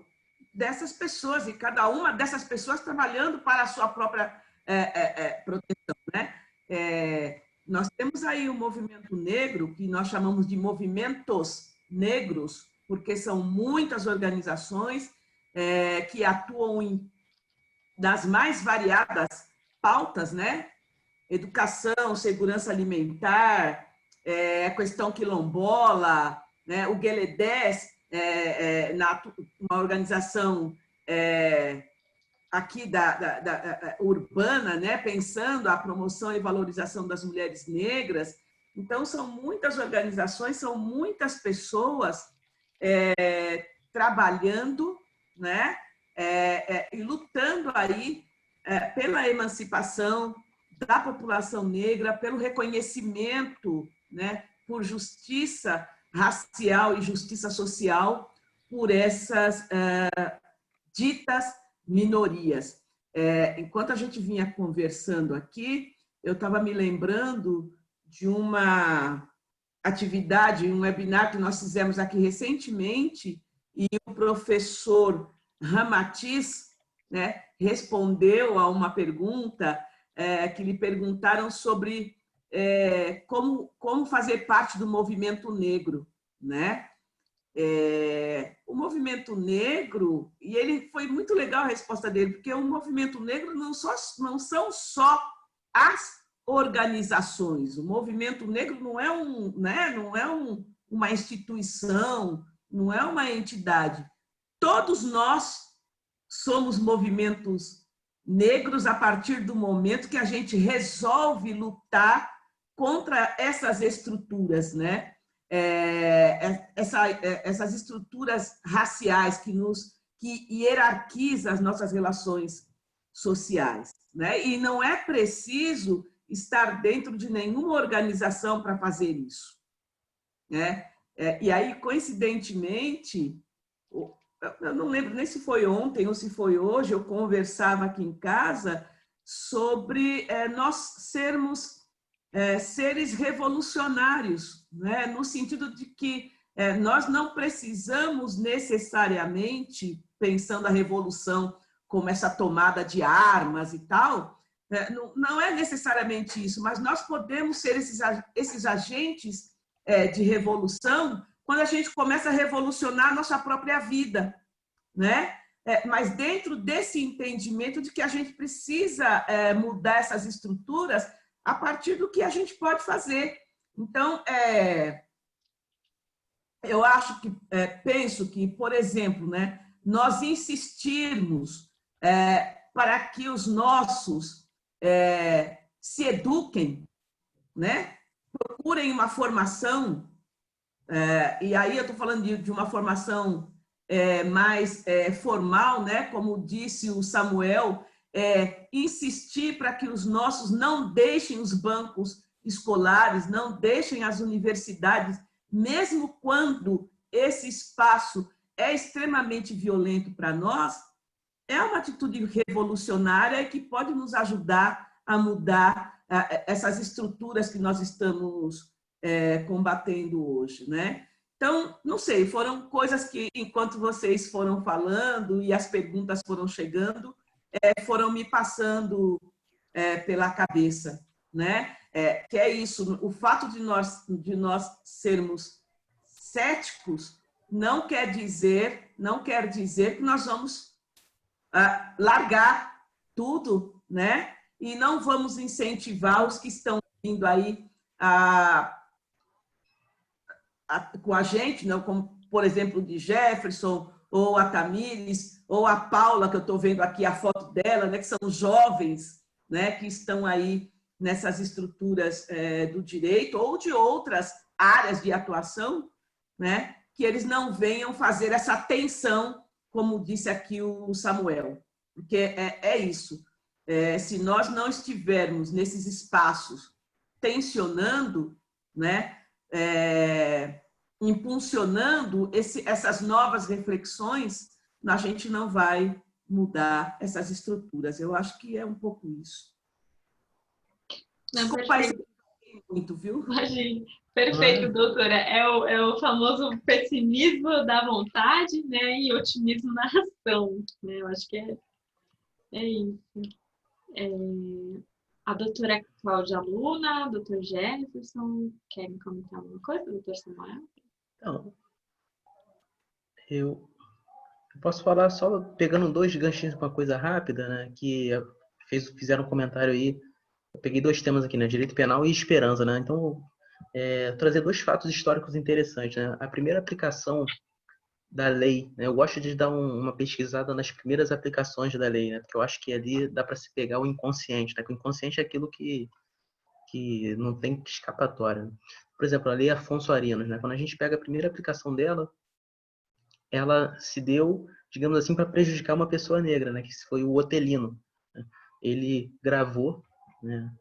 F: dessas pessoas, e cada uma dessas pessoas trabalhando para a sua própria proteção, né? Nós temos aí o movimento negro, que nós chamamos de movimentos negros, porque são muitas organizações que atuam das mais variadas pautas, né? Educação, segurança alimentar, questão quilombola, né? O GLE10, uma organização aqui urbana, né? Pensando a promoção e valorização das mulheres negras. Então, são muitas organizações, são muitas pessoas trabalhando, né? E lutando aí pela emancipação da população negra, pelo reconhecimento, né, por justiça racial e justiça social por essas ditas minorias. Enquanto a gente vinha conversando aqui, eu estava me lembrando de uma atividade, um webinar que nós fizemos aqui recentemente, e o professor Ramatiz, né, respondeu a uma pergunta que lhe perguntaram sobre como fazer parte do movimento negro, né? O movimento negro, e ele foi muito legal a resposta dele, porque o movimento negro não são só as organizações. O movimento negro não é uma instituição, não é uma entidade. Todos nós somos movimentos negros a partir do momento que a gente resolve lutar contra essas estruturas, né? Essas estruturas raciais que hierarquizam as nossas relações sociais, né? E não é preciso estar dentro de nenhuma organização para fazer isso, né? E aí, coincidentemente, eu não lembro nem se foi ontem ou se foi hoje, eu conversava aqui em casa sobre nós sermos seres revolucionários, né? No sentido de que nós não precisamos necessariamente, pensando a revolução como essa tomada de armas e tal, não é necessariamente isso, mas nós podemos ser esses agentes de revolução quando a gente começa a revolucionar a nossa própria vida, né? Mas dentro desse entendimento de que a gente precisa mudar essas estruturas a partir do que a gente pode fazer. Então, eu acho que, penso que, por exemplo, né, nós insistirmos para que os nossos se eduquem, né, procurem uma formação, e aí eu estou falando de uma formação mais formal, né, como disse o Samuel, insistir para que os nossos não deixem os bancos escolares, não deixem as universidades, mesmo quando esse espaço é extremamente violento para nós, é uma atitude revolucionária e que pode nos ajudar a mudar essas estruturas que nós estamos combatendo hoje, né? Então, não sei, foram coisas que, enquanto vocês foram falando e as perguntas foram chegando, foram me passando pela cabeça, né? Que é isso, o fato de nós sermos céticos não quer dizer que nós vamos largar tudo, né? E não vamos incentivar os que estão vindo aí com a gente, não, como, por exemplo, de Jefferson, ou a Tamires, ou a Paula, que eu estou vendo aqui a foto dela, né, que são jovens, né, que estão aí nessas estruturas do direito ou de outras áreas de atuação, né, que eles não venham fazer essa tensão, como disse aqui o Samuel. Porque é isso. Se nós não estivermos nesses espaços tensionando, né, impulsionando essas novas reflexões, a gente não vai mudar essas estruturas. Eu acho que é um pouco isso. Desculpa aí, muito, viu?
C: Imagina. Perfeito, doutora. É o famoso pessimismo da vontade, né, e otimismo na ação. Né? Eu acho que é isso. A doutora Cláudia Luna, o doutor Jefferson, querem comentar alguma coisa, doutor Samuel?
G: Então, eu posso falar só pegando dois ganchinhos com uma coisa rápida, né? Que fizeram um comentário aí. Eu peguei dois temas aqui, né? Direito penal e esperança, né? Então, trazer dois fatos históricos interessantes, né? A primeira aplicação da lei, né? Eu gosto de dar uma pesquisada nas primeiras aplicações da lei, né? Porque eu acho que ali dá para se pegar o inconsciente, né? Porque o inconsciente é aquilo que não tem escapatória, né? Por exemplo, a lei Afonso Arinos, né? Quando a gente pega a primeira aplicação dela, ela se deu, digamos assim, para prejudicar uma pessoa negra, né? Que foi o Otelino, né? Ele gravou, né,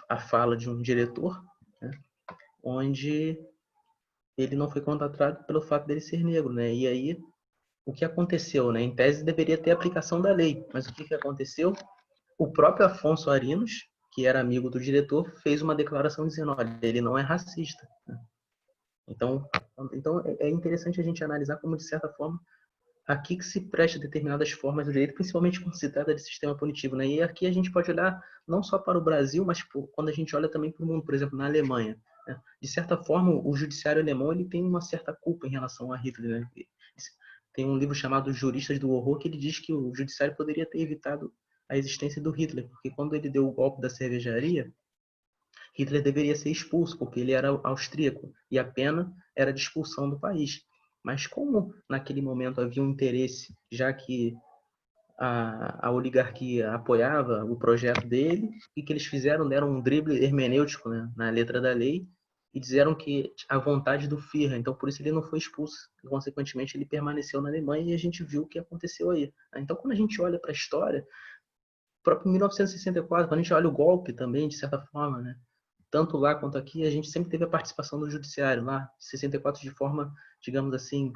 G: a fala de um diretor, né, onde ele não foi contratado pelo fato dele ser negro, né? E aí, o que aconteceu, né? Em tese, deveria ter aplicação da lei, mas o que aconteceu? O próprio Afonso Arinos, que era amigo do diretor, fez uma declaração dizendo, olha, ele não é racista, né? Então é interessante a gente analisar como, de certa forma, aqui que se presta determinadas formas do direito, principalmente quando se trata de sistema punitivo, né? E aqui a gente pode olhar não só para o Brasil, mas quando a gente olha também para o mundo, por exemplo, na Alemanha, né? De certa forma, o judiciário alemão ele tem uma certa culpa em relação a Hitler, né? Tem um livro chamado Juristas do Horror que ele diz que o judiciário poderia ter evitado a existência do Hitler, porque quando ele deu o golpe da cervejaria, Hitler deveria ser expulso, porque ele era austríaco, e a pena era de expulsão do país. Mas como naquele momento havia um interesse, já que a oligarquia apoiava o projeto dele, o que eles fizeram? Deram um drible hermenêutico, né, na letra da lei e disseram que a vontade do Führer, então por isso ele não foi expulso, e, consequentemente ele permaneceu na Alemanha e a gente viu o que aconteceu aí. Então quando a gente olha para a história, próprio 1964, quando a gente olha o golpe também, de certa forma, né, tanto lá quanto aqui, a gente sempre teve a participação do judiciário lá, 64 de forma, digamos assim,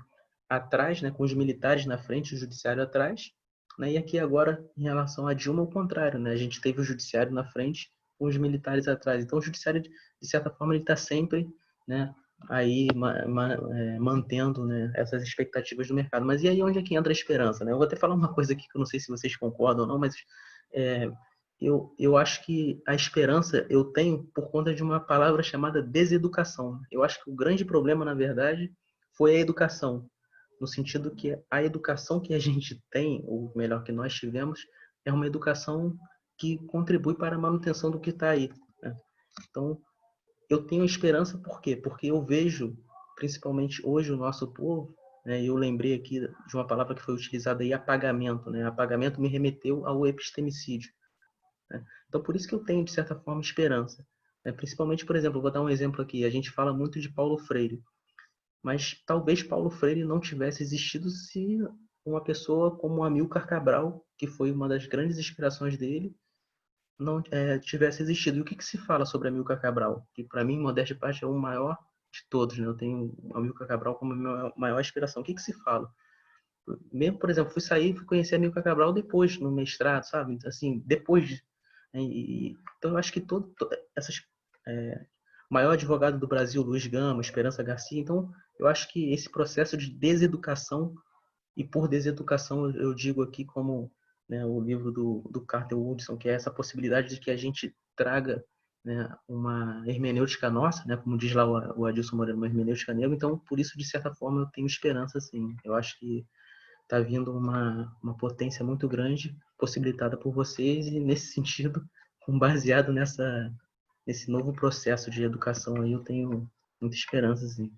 G: atrás, né, com os militares na frente, o judiciário atrás, né, e aqui agora, em relação a Dilma, o contrário, né, a gente teve o judiciário na frente, com os militares atrás. Então, o judiciário, de certa forma, ele está sempre, né, aí mantendo, né, essas expectativas do mercado. Mas e aí onde é que entra a esperança, né? Eu vou até falar uma coisa aqui que eu não sei se vocês concordam ou não, mas eu acho que a esperança eu tenho por conta de uma palavra chamada deseducação. Eu acho que o grande problema, na verdade, foi a educação, no sentido que a educação que a gente tem, ou melhor, que nós tivemos, é uma educação que contribui para a manutenção do que está aí, né? Então, eu tenho esperança por quê? Porque eu vejo, principalmente hoje, o nosso povo, né, eu lembrei aqui de uma palavra que foi utilizada aí, apagamento, né? Apagamento me remeteu ao epistemicídio, né? Então, por isso que eu tenho, de certa forma, esperança, né? Principalmente, por exemplo, eu vou dar um exemplo aqui, a gente fala muito de Paulo Freire, mas talvez Paulo Freire não tivesse existido se uma pessoa como Amílcar Cabral, que foi uma das grandes inspirações dele, não tivesse existido. E o que se fala sobre Amílcar Cabral? Que, para mim, modéstia à parte, é o maior de todos, né? Eu tenho Amílcar Cabral como a maior inspiração. O que se fala? Mesmo, por exemplo, fui conhecer Amílcar Cabral depois, no mestrado, sabe? Assim, depois. Então, eu acho que essas... o maior advogado do Brasil, Luiz Gama, Esperança Garcia. Então, eu acho que esse processo de deseducação, e por deseducação eu digo aqui como, né, o livro do Carter Woodson, que é essa possibilidade de que a gente traga, né, uma hermenêutica nossa, né, como diz lá o Adilson Moreira, uma hermenêutica negra. Então, por isso, de certa forma, eu tenho esperança, sim. Eu acho que está vindo uma potência muito grande, possibilitada por vocês, e nesse sentido, baseado nesse novo processo de educação aí, eu tenho muita esperança, sim.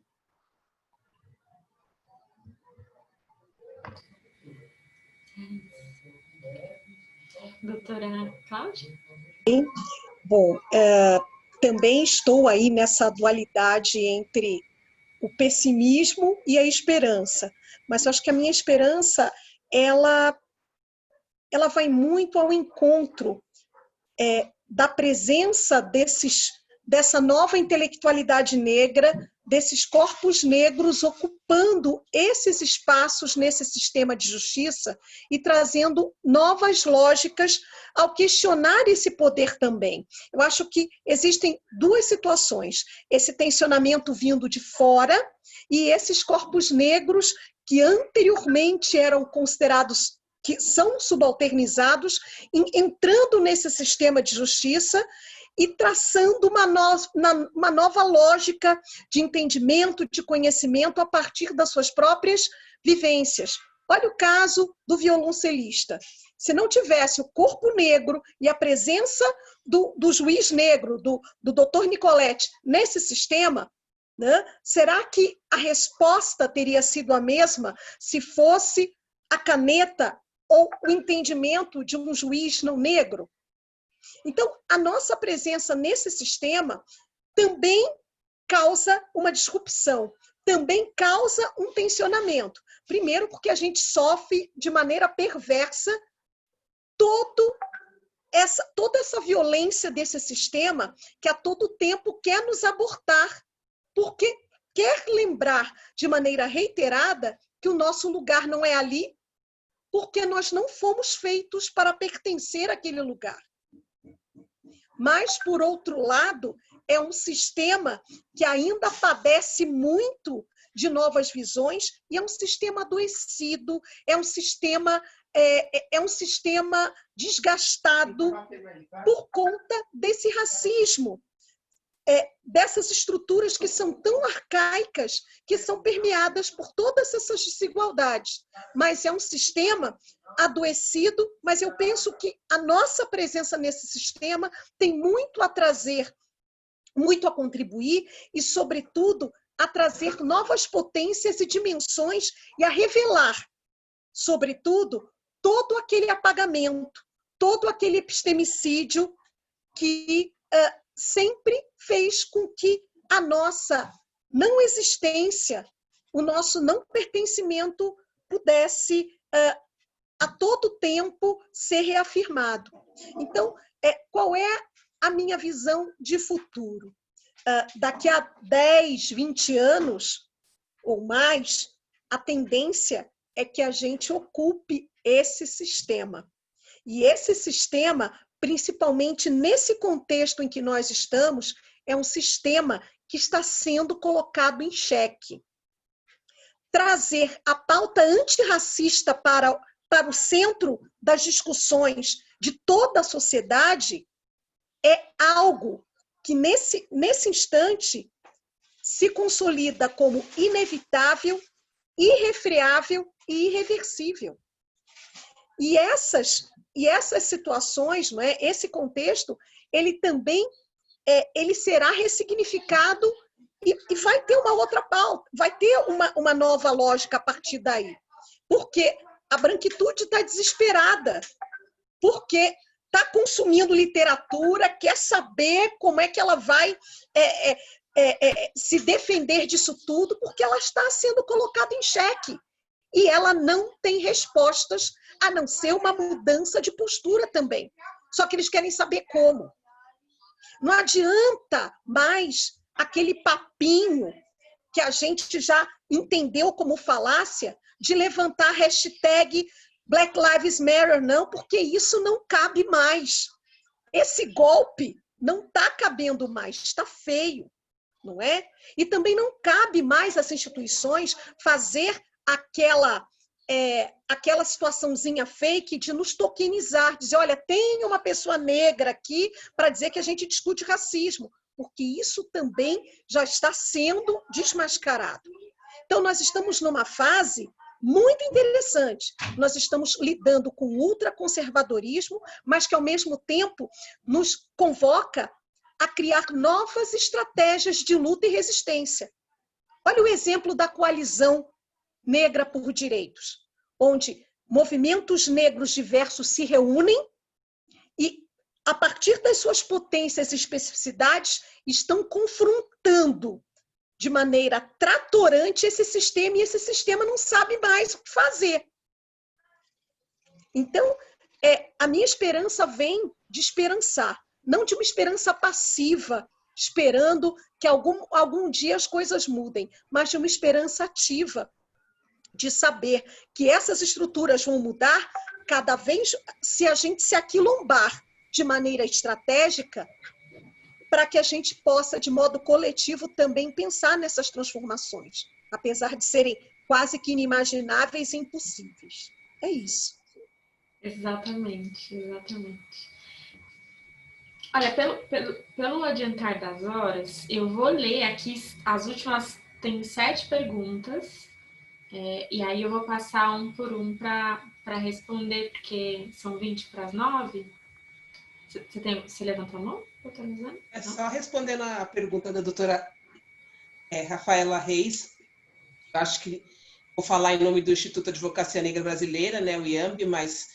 C: Doutora Cláudia?
E: Bom, também estou aí nessa dualidade entre o pessimismo e a esperança, mas eu acho que a minha esperança, ela vai muito ao encontro da presença dessa nova intelectualidade negra, desses corpos negros ocupando esses espaços nesse sistema de justiça e trazendo novas lógicas ao questionar esse poder também. Eu acho que existem duas situações: esse tensionamento vindo de fora e esses corpos negros que anteriormente eram considerados, que são subalternizados, entrando nesse sistema de justiça e traçando uma nova lógica de entendimento, de conhecimento a partir das suas próprias vivências. Olha o caso do violoncelista. Se não tivesse o corpo negro e a presença do juiz negro, do Dr. Nicoletti, nesse sistema, né, será que a resposta teria sido a mesma se fosse a caneta ou o entendimento de um juiz não negro? Então, a nossa presença nesse sistema também causa uma disrupção, também causa um tensionamento. Primeiro, porque a gente sofre de maneira perversa toda essa violência desse sistema que a todo tempo quer nos abortar, porque quer lembrar de maneira reiterada que o nosso lugar não é ali, porque nós não fomos feitos para pertencer àquele lugar. Mas, por outro lado, é um sistema que ainda padece muito de novas visões e é um sistema adoecido, é um sistema desgastado por conta desse racismo, dessas estruturas que são tão arcaicas, que são permeadas por todas essas desigualdades. Mas é um sistema adoecido, mas eu penso que a nossa presença nesse sistema tem muito a trazer, muito a contribuir e, sobretudo, a trazer novas potências e dimensões e a revelar, sobretudo, todo aquele apagamento, todo aquele epistemicídio que sempre fez com que a nossa não existência, o nosso não pertencimento pudesse a todo tempo ser reafirmado. Então, qual é a minha visão de futuro? Daqui a 10, 20 anos ou mais, a tendência é que a gente ocupe esse sistema. E esse sistema, principalmente nesse contexto em que nós estamos, é um sistema que está sendo colocado em xeque. Trazer a pauta antirracista para o centro das discussões de toda a sociedade é algo que, nesse instante, se consolida como inevitável, irrefreável e irreversível. E essas situações, não é? Esse contexto, ele também ele será ressignificado e vai ter uma outra pauta, vai ter uma nova lógica a partir daí. Porque a branquitude está desesperada, porque está consumindo literatura, quer saber como é que ela vai se defender disso tudo, porque ela está sendo colocada em xeque. E ela não tem respostas, a não ser uma mudança de postura também. Só que eles querem saber como. Não adianta mais aquele papinho que a gente já entendeu como falácia de levantar a hashtag Black Lives Matter, não, porque isso não cabe mais. Esse golpe não está cabendo mais, está feio, não é? E também não cabe mais às instituições fazer aquela situaçãozinha fake de nos tokenizar, dizer, olha, tem uma pessoa negra aqui para dizer que a gente discute racismo, porque isso também já está sendo desmascarado. Então, nós estamos numa fase muito interessante. Nós estamos lidando com ultraconservadorismo, mas que, ao mesmo tempo, nos convoca a criar novas estratégias de luta e resistência. Olha o exemplo da coalizão negra por direitos, onde movimentos negros diversos se reúnem e, a partir das suas potências e especificidades, estão confrontando de maneira tratorante esse sistema, e esse sistema não sabe mais o que fazer. Então, a minha esperança vem de esperançar, não de uma esperança passiva, esperando que algum dia as coisas mudem, mas de uma esperança ativa, de saber que essas estruturas vão mudar cada vez se a gente se aquilombar de maneira estratégica, para que a gente possa, de modo coletivo, também pensar nessas transformações, apesar de serem quase que inimagináveis e impossíveis. É isso.
C: Exatamente, exatamente. Olha, pelo adiantar das horas, eu vou ler aqui as últimas, tem 7 perguntas, e aí eu vou passar um por um para responder, porque são 20 para as 9. Você levantou a mão, doutora Rosana?
B: É só respondendo a pergunta da doutora Rafaela Reis. Eu acho que vou falar em nome do Instituto de Advocacia Negra Brasileira, né, o IAMB, mas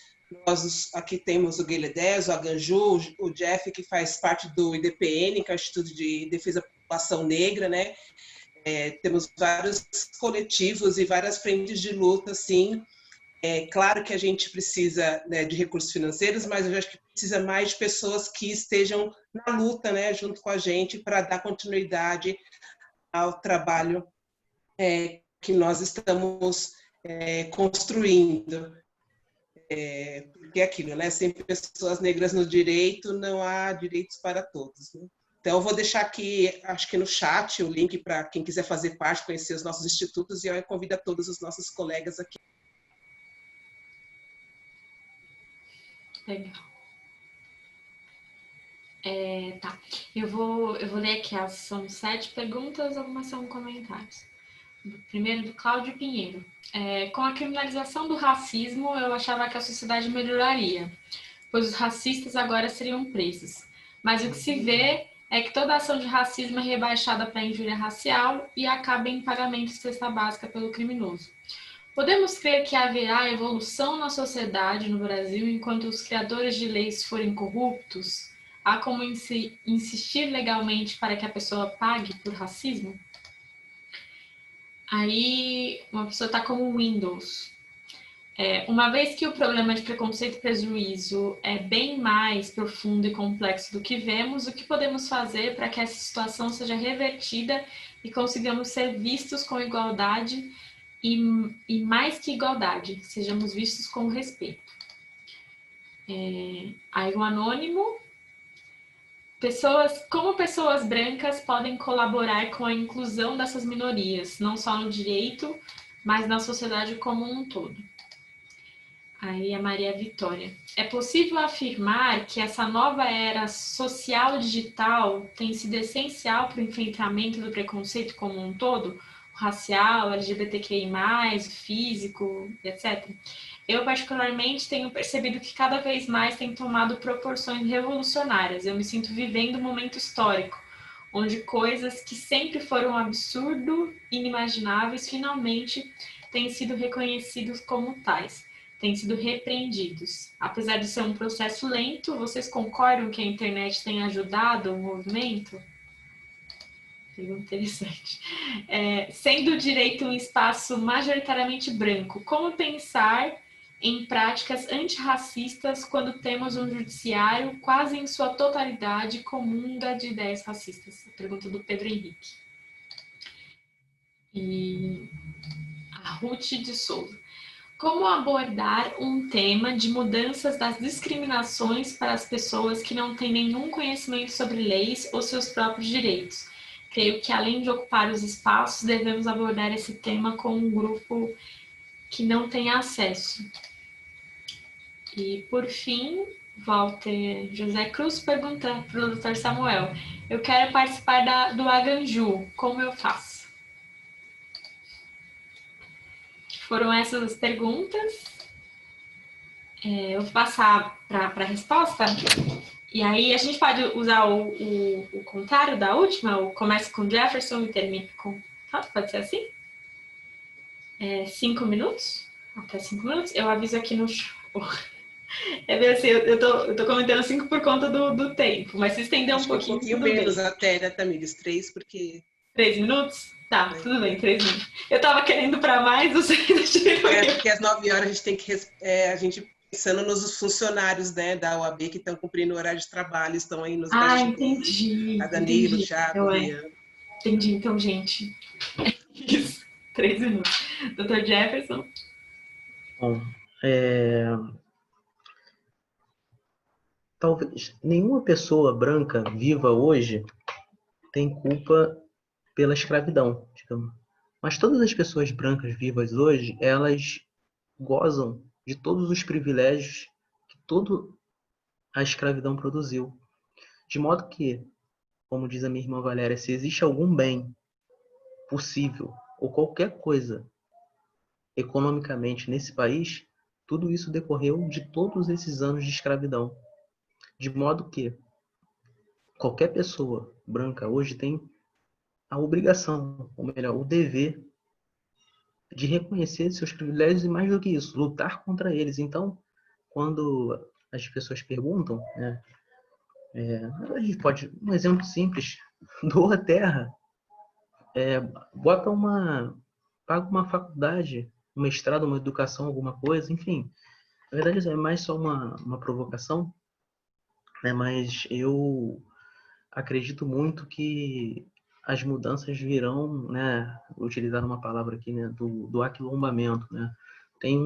B: nós aqui temos o Guilherme, o Aganju, o Jeff, que faz parte do IDPN, que é o Instituto de Defesa da População Negra, né? Temos vários coletivos e várias frentes de luta, sim. Claro que a gente precisa, né, de recursos financeiros, mas eu acho que precisa mais de pessoas que estejam na luta, né, junto com a gente, para dar continuidade ao trabalho que nós estamos construindo. Porque é aquilo, né? Sem pessoas negras no direito, não há direitos para todos, né? Então, eu vou deixar aqui, acho que no chat, o link para quem quiser fazer parte, conhecer os nossos institutos, e eu convido a todos os nossos colegas aqui.
C: Legal. Tá. Eu vou ler aqui, são 7 perguntas, algumas são comentários. Primeiro, do Cláudio Pinheiro. Com a criminalização do racismo, eu achava que a sociedade melhoraria, pois os racistas agora seriam presos. Mas o que se vê é que toda ação de racismo é rebaixada para injúria racial e acaba em pagamento de cesta básica pelo criminoso. Podemos crer que haverá evolução na sociedade no Brasil enquanto os criadores de leis forem corruptos? Há como insistir legalmente para que a pessoa pague por racismo? Aí, uma pessoa está como Windows. Uma vez que o problema de preconceito e prejuízo é bem mais profundo e complexo do que vemos, o que podemos fazer para que essa situação seja revertida e consigamos ser vistos com igualdade e mais que igualdade, sejamos vistos com respeito? Aí, um anônimo. Como pessoas brancas podem colaborar com a inclusão dessas minorias, não só no direito, mas na sociedade como um todo? Aí a Maria Vitória. É possível afirmar que essa nova era social digital tem sido essencial para o enfrentamento do preconceito como um todo? O racial, LGBTQI+, o físico, etc. Eu, particularmente, tenho percebido que cada vez mais tem tomado proporções revolucionárias. Eu me sinto vivendo um momento histórico, onde coisas que sempre foram absurdo, inimagináveis, finalmente têm sido reconhecidos como tais, têm sido repreendidos. Apesar de ser um processo lento, vocês concordam que a internet tem ajudado o movimento? Pergunta interessante. Sendo o direito um espaço majoritariamente branco, como pensar em práticas antirracistas quando temos um judiciário quase em sua totalidade comunga de ideias racistas? Pergunta do Pedro Henrique. E a Ruth de Souza. Como abordar um tema de mudanças das discriminações para as pessoas que não têm nenhum conhecimento sobre leis ou seus próprios direitos? Creio que, além de ocupar os espaços, devemos abordar esse tema com um grupo que não tem acesso. E, por fim, Walter José Cruz pergunta para o Dr. Samuel: eu quero participar do Aganju, como eu faço? Foram essas as perguntas. Eu vou passar para a resposta. E aí a gente pode usar o contrário da última, o começa com Jefferson e termina com... Pode ser assim? 5 minutos? Até 5 minutos? Eu aviso aqui no show. É bem assim, eu tô comentando 5 por conta do tempo, mas se estender um pouquinho, tudo
B: menos
C: bem.
B: até, né, Tamires? 3, porque...
C: 3 minutos? Tá, tudo bem, 3 minutos. Eu tava querendo para mais, você
B: porque às 9 horas a gente tem que... a gente pensando nos funcionários, né, da OAB que estão cumprindo o horário de trabalho, estão aí nos bastidores.
C: Entendi.
B: A Danilo, o Thiago, Rian.
C: Entendi, então, gente. Isso, 3 minutos. Dr. Jefferson?
G: Bom, talvez nenhuma pessoa branca viva hoje tem culpa pela escravidão, digamos. Mas todas as pessoas brancas vivas hoje, elas gozam de todos os privilégios que toda a escravidão produziu. De modo que, como diz a minha irmã Valéria, se existe algum bem possível ou qualquer coisa economicamente nesse país, tudo isso decorreu de todos esses anos de escravidão. De modo que qualquer pessoa branca hoje tem a obrigação, ou melhor, o dever de reconhecer seus privilégios e, mais do que isso, lutar contra eles. Então, quando as pessoas perguntam, né, a gente pode, um exemplo simples, doa terra, paga uma faculdade, um mestrado, uma educação, alguma coisa, enfim. Na verdade, é mais só uma provocação, né, mas eu acredito muito que as mudanças virão, né, utilizar uma palavra aqui, né, do aquilombamento, né. Tem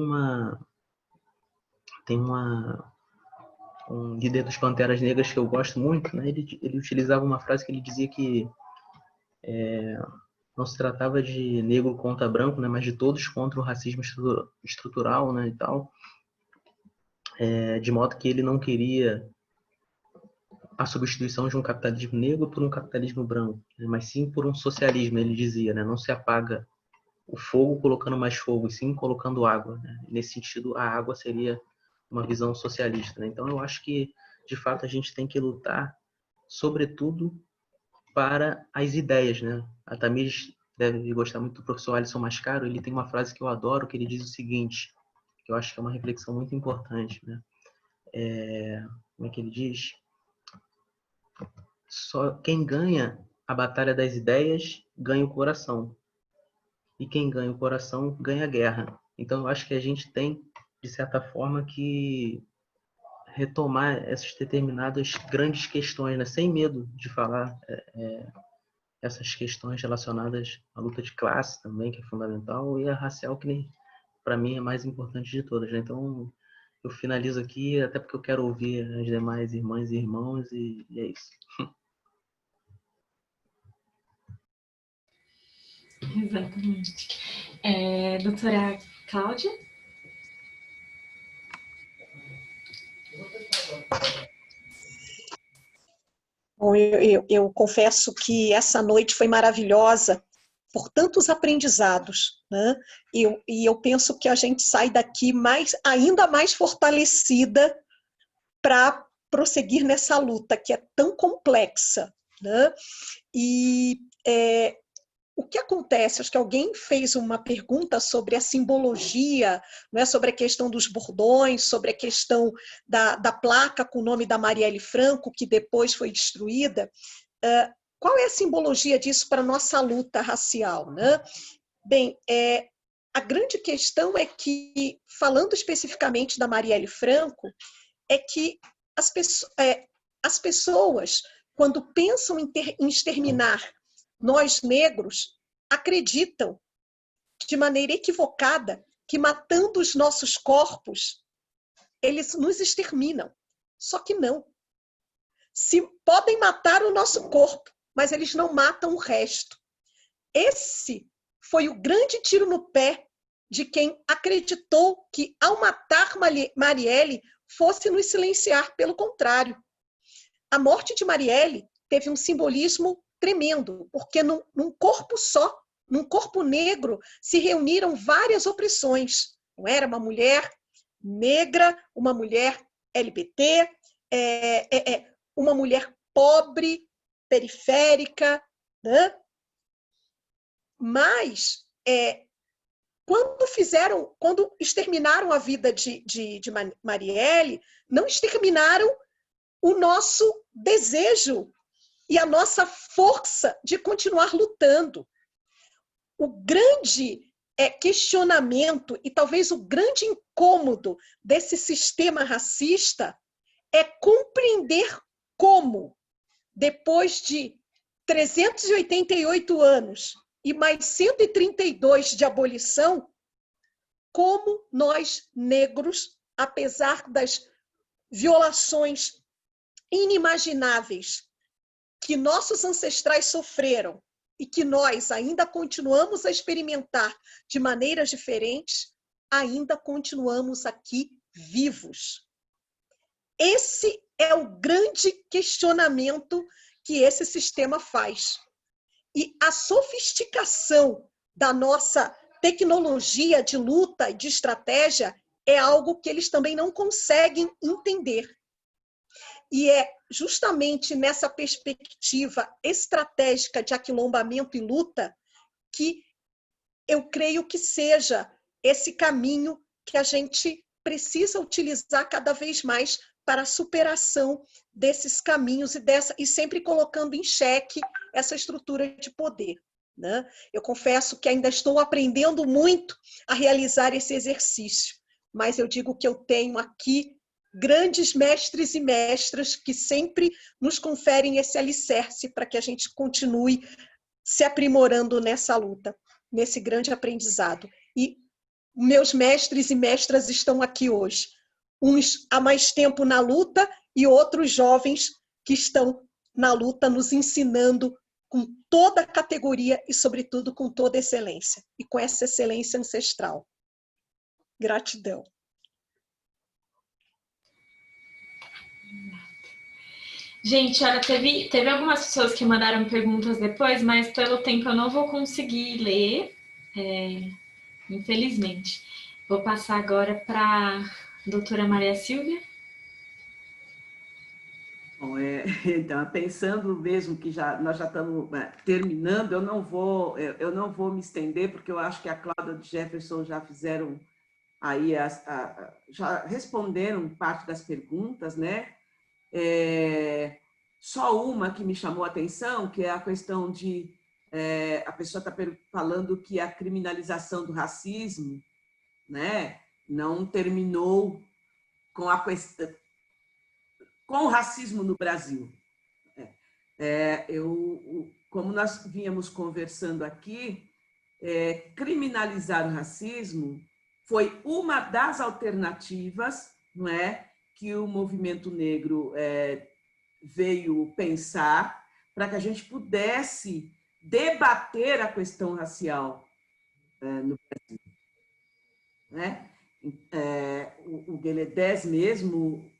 G: um líder dos Panteras Negras que eu gosto muito, né, ele utilizava uma frase que ele dizia que não se tratava de negro contra branco, né, mas de todos contra o racismo estrutural, né, e tal, de modo que ele não queria a substituição de um capitalismo negro por um capitalismo branco, né, mas sim por um socialismo, ele dizia, né, não se apaga o fogo colocando mais fogo, e sim colocando água, né. Nesse sentido, a água seria uma visão socialista, né. Então, eu acho que, de fato, a gente tem que lutar, sobretudo, para as ideias, né. A Tamires deve gostar muito do professor Alisson Mascaro, ele tem uma frase que eu adoro, que ele diz o seguinte, que eu acho que é uma reflexão muito importante, né. Como é que ele diz? Só quem ganha a batalha das ideias ganha o coração. E quem ganha o coração ganha a guerra. Então, eu acho que a gente tem, de certa forma, que retomar essas determinadas grandes questões, né? Sem medo de falar essas questões relacionadas à luta de classe também, que é fundamental, e a racial, que para mim é mais importante de todas, né? Então, eu finalizo aqui, até porque eu quero ouvir as demais irmãs e irmãos, e é isso.
C: Exatamente. Doutora Cláudia?
E: Bom, eu confesso que essa noite foi maravilhosa por tantos aprendizados, né? E eu penso que a gente sai daqui ainda mais fortalecida para prosseguir nessa luta que é tão complexa, né? E o que acontece? Acho que alguém fez uma pergunta sobre a simbologia, né, sobre a questão dos bordões, sobre a questão da placa com o nome da Marielle Franco, que depois foi destruída. Qual é a simbologia disso para a nossa luta racial, né? Bem, a grande questão é que, falando especificamente da Marielle Franco, é que as pessoas, quando pensam em exterminar nós negros, acreditam de maneira equivocada que matando os nossos corpos, eles nos exterminam. Só que não. Se podem matar o nosso corpo, mas eles não matam o resto. Esse foi o grande tiro no pé de quem acreditou que, ao matar Marielle, fosse nos silenciar. Pelo contrário. A morte de Marielle teve um simbolismo tremendo, porque num corpo só, num corpo negro, se reuniram várias opressões. Não era uma mulher negra, uma mulher LGBT, uma mulher pobre, periférica, né? Mas quando exterminaram a vida de Marielle, não exterminaram o nosso desejo e a nossa força de continuar lutando. O grande questionamento e talvez o grande incômodo desse sistema racista é compreender como, depois de 388 anos e mais 132 de abolição, como nós, negros, apesar das violações inimagináveis que nossos ancestrais sofreram e que nós ainda continuamos a experimentar de maneiras diferentes, ainda continuamos aqui vivos. Esse é o grande questionamento que esse sistema faz. E a sofisticação da nossa tecnologia de luta e de estratégia é algo que eles também não conseguem entender. E é justamente nessa perspectiva estratégica de aquilombamento e luta que eu creio que seja esse caminho que a gente precisa utilizar cada vez mais para a superação desses caminhos e sempre colocando em xeque essa estrutura de poder, né? Eu confesso que ainda estou aprendendo muito a realizar esse exercício, mas eu digo que eu tenho aqui grandes mestres e mestras que sempre nos conferem esse alicerce para que a gente continue se aprimorando nessa luta, nesse grande aprendizado. E meus mestres e mestras estão aqui hoje, uns há mais tempo na luta e outros jovens que estão na luta nos ensinando com toda a categoria e, sobretudo, com toda a excelência, e com essa excelência ancestral. Gratidão.
C: Gente, olha, teve algumas pessoas que mandaram perguntas depois, mas pelo tempo eu não vou conseguir ler, infelizmente. Vou passar agora para a doutora Maria Silvia.
F: Bom, então, pensando mesmo que nós já estamos terminando, eu não vou me estender, porque eu acho que a Cláudia e Jefferson já fizeram aí, já responderam parte das perguntas, né? Só uma que me chamou a atenção, que é a questão de a pessoa está falando que a criminalização do racismo, né, não terminou com a questão, com o racismo no Brasil. Como nós vínhamos conversando aqui, criminalizar o racismo foi uma das alternativas não é, que o movimento negro veio pensar para que a gente pudesse debater a questão racial no Brasil. Né? O Gueledés mesmo,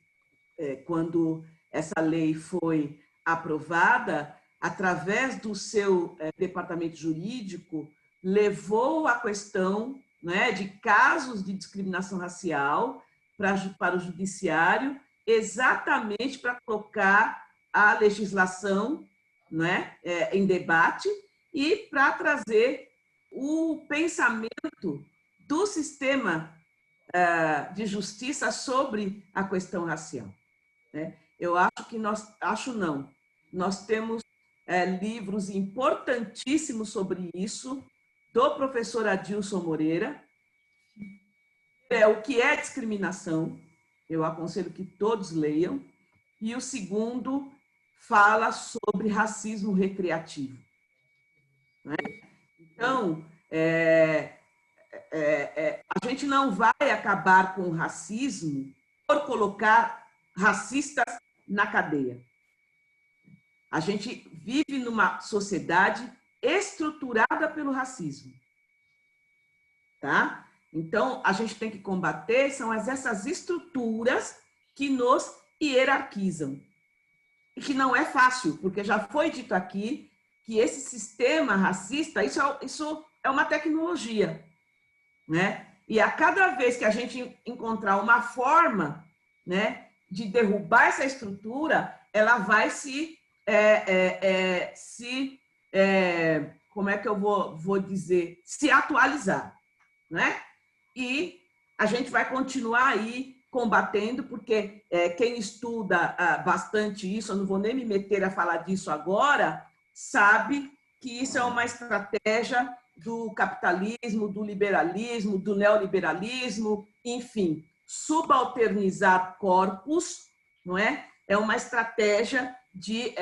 F: quando essa lei foi aprovada, através do seu departamento jurídico, levou a questão, né, de casos de discriminação racial para o judiciário, exatamente para colocar a legislação, né, em debate e para trazer o pensamento do sistema de justiça sobre a questão racial. Né? Eu acho que nós temos livros importantíssimos sobre isso, do professor Adilson Moreira, o que é discriminação, eu aconselho que todos leiam, e o segundo fala sobre racismo recreativo. Né? Então, a gente não vai acabar com o racismo por colocar racistas na cadeia. A gente vive numa sociedade estruturada pelo racismo. Tá? Então, a gente tem que combater são essas estruturas que nos hierarquizam. E que não é fácil, porque já foi dito aqui que esse sistema racista, isso é uma tecnologia. Né? E a cada vez que a gente encontrar uma forma, né, de derrubar essa estrutura, ela vai como é que eu vou dizer, se atualizar, né? E a gente vai continuar aí combatendo, porque quem estuda bastante isso, eu não vou nem me meter a falar disso agora, sabe que isso é uma estratégia do capitalismo, do liberalismo, do neoliberalismo, enfim, subalternizar corpos, não é? É uma estratégia de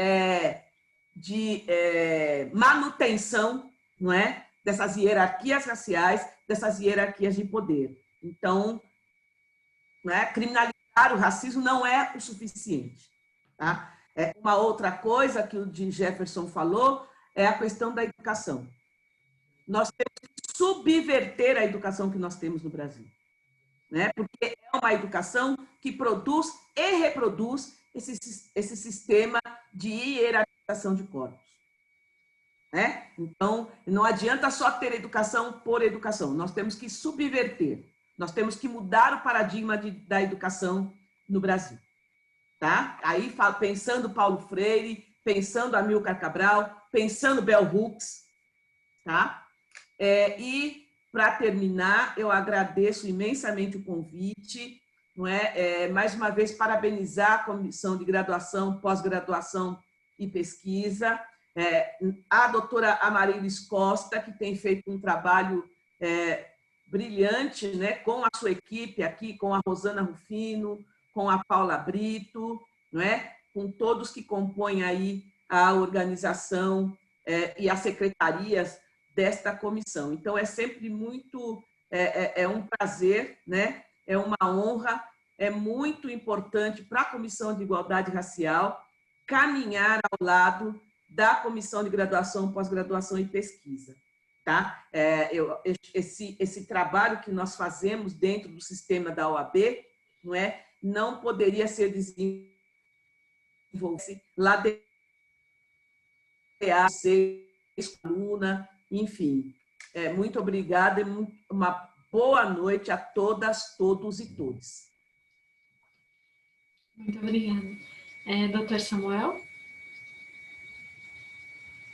F: manutenção, não é? Dessas hierarquias raciais, dessas hierarquias de poder. Então, né, criminalizar o racismo não é o suficiente. Tá? Uma outra coisa que o Jim Jefferson falou é a questão da educação. Nós temos que subverter a educação que nós temos no Brasil. Né? Porque é uma educação que produz e reproduz esse sistema de hierarquização de corpos. Né? Então, não adianta só ter educação por educação, nós temos que subverter, nós temos que mudar o paradigma da educação no Brasil. Tá? Aí, pensando Paulo Freire, pensando Amílcar Cabral, pensando Bell Hooks. Tá? E, para terminar, eu agradeço imensamente o convite, não é? Mais uma vez, parabenizar a Comissão de Graduação, Pós-Graduação e Pesquisa, a doutora Amarilis Costa, que tem feito um trabalho brilhante, né, com a sua equipe aqui, com a Rosana Rufino, com a Paula Brito, não é? Com todos que compõem aí a organização e as secretarias desta comissão. Então, é sempre muito, um prazer, né? É uma honra, é muito importante para a Comissão de Igualdade Racial caminhar ao lado da Comissão de Graduação, Pós-Graduação e Pesquisa. Tá? Esse trabalho que nós fazemos dentro do sistema da OAB, não é? Não poderia ser desenvolvido lá dentro da aluna, enfim. Muito obrigada e uma boa noite a todas, todos e todos.
C: Muito obrigada. Doutor Samuel?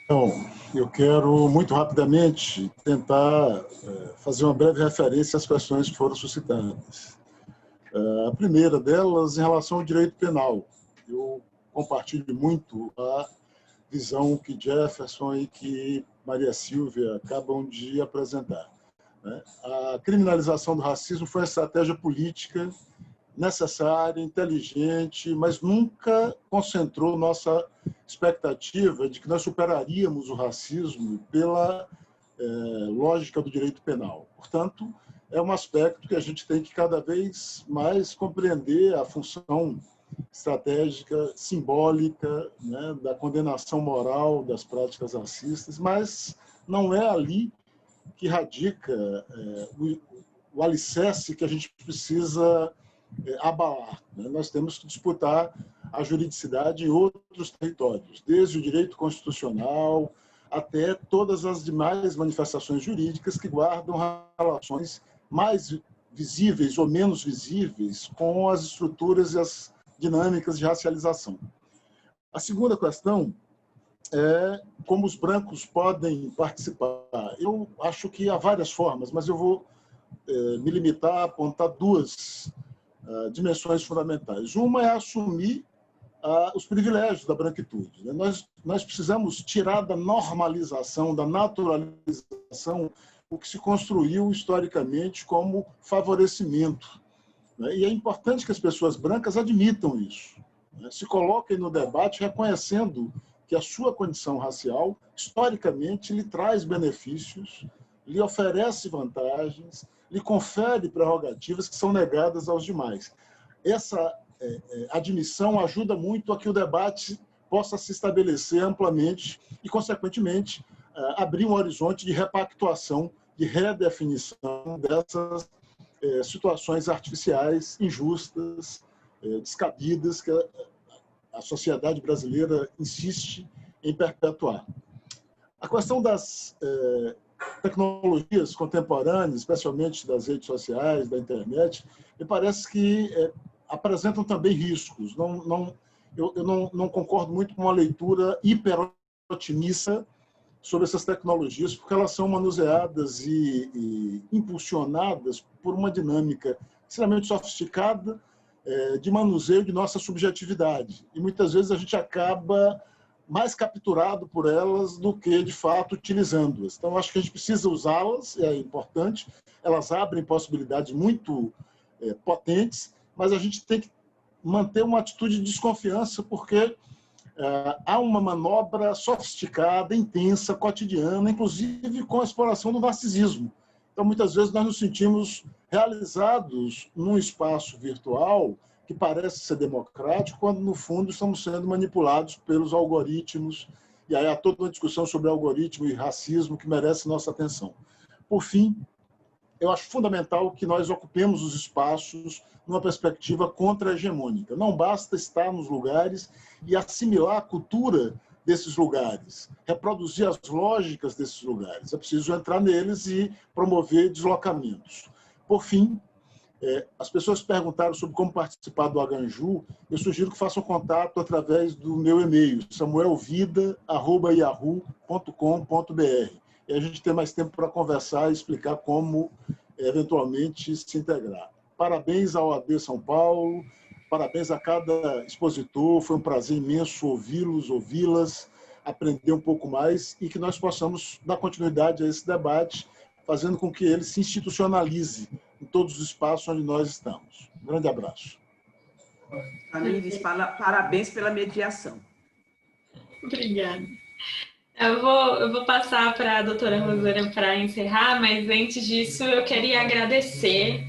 D: Então, eu quero, muito rapidamente, tentar fazer uma breve referência às questões que foram suscitadas. A primeira delas, em relação ao direito penal. Eu compartilho muito a visão que Jefferson e que Maria Silvia acabam de apresentar. A criminalização do racismo foi uma estratégia política necessária, inteligente, mas nunca concentrou nossa expectativa de que nós superaríamos o racismo pela lógica do direito penal. Portanto, é um aspecto que a gente tem que cada vez mais compreender a função estratégica, simbólica, né, da condenação moral das práticas racistas, mas não é ali que radica o alicerce que a gente precisa abalar. Né? Nós temos que disputar a juridicidade em outros territórios, desde o direito constitucional até todas as demais manifestações jurídicas que guardam relações mais visíveis ou menos visíveis com as estruturas e as dinâmicas de racialização. A segunda questão é como os brancos podem participar. Eu acho que há várias formas, mas eu vou me limitar a apontar duas dimensões fundamentais. Uma é assumir os privilégios da branquitude. Nós precisamos tirar da normalização, da naturalização, o que se construiu historicamente como favorecimento. E é importante que as pessoas brancas admitam isso, se coloquem no debate reconhecendo que a sua condição racial, historicamente, lhe traz benefícios, lhe oferece vantagens, lhe confere prerrogativas que são negadas aos demais. Essa admissão ajuda muito a que o debate possa se estabelecer amplamente e, consequentemente, abrir um horizonte de repactuação, de redefinição dessas situações artificiais, injustas, descabidas, que a sociedade brasileira insiste em perpetuar. A questão das tecnologias contemporâneas, especialmente das redes sociais, da internet, me parece que apresentam também riscos. Eu não concordo muito com uma leitura hiperotimista sobre essas tecnologias, porque elas são manuseadas e impulsionadas por uma dinâmica extremamente sofisticada de manuseio de nossa subjetividade. E muitas vezes a gente acaba mais capturado por elas do que, de fato, utilizando-as. Então, acho que a gente precisa usá-las, é importante, elas abrem possibilidades muito potentes, mas a gente tem que manter uma atitude de desconfiança, porque há uma manobra sofisticada, intensa, cotidiana, inclusive com a exploração do narcisismo. Então, muitas vezes, nós nos sentimos realizados num espaço virtual que parece ser democrático, quando, no fundo, estamos sendo manipulados pelos algoritmos. E aí há toda uma discussão sobre algoritmo e racismo que merece nossa atenção. Por fim, eu acho fundamental que nós ocupemos os espaços numa perspectiva contra-hegemônica. Não basta estar nos lugares e assimilar a cultura desses lugares, reproduzir as lógicas desses lugares. É preciso entrar neles e promover deslocamentos. Por fim, as pessoas perguntaram sobre como participar do Aganju. Eu sugiro que façam contato através do meu e-mail, samuelvida@yahoo.com.br. E a gente tem mais tempo para conversar e explicar como, eventualmente, se integrar. Parabéns ao AB São Paulo, parabéns a cada expositor. Foi um prazer imenso ouvi-los, ouvi-las, aprender um pouco mais e que nós possamos dar continuidade a esse debate, fazendo com que ele se institucionalize em todos os espaços onde nós estamos. Um grande abraço.
F: Tamires, parabéns pela mediação.
C: Obrigada. Eu vou passar para a doutora Rosana para encerrar, mas antes disso eu queria agradecer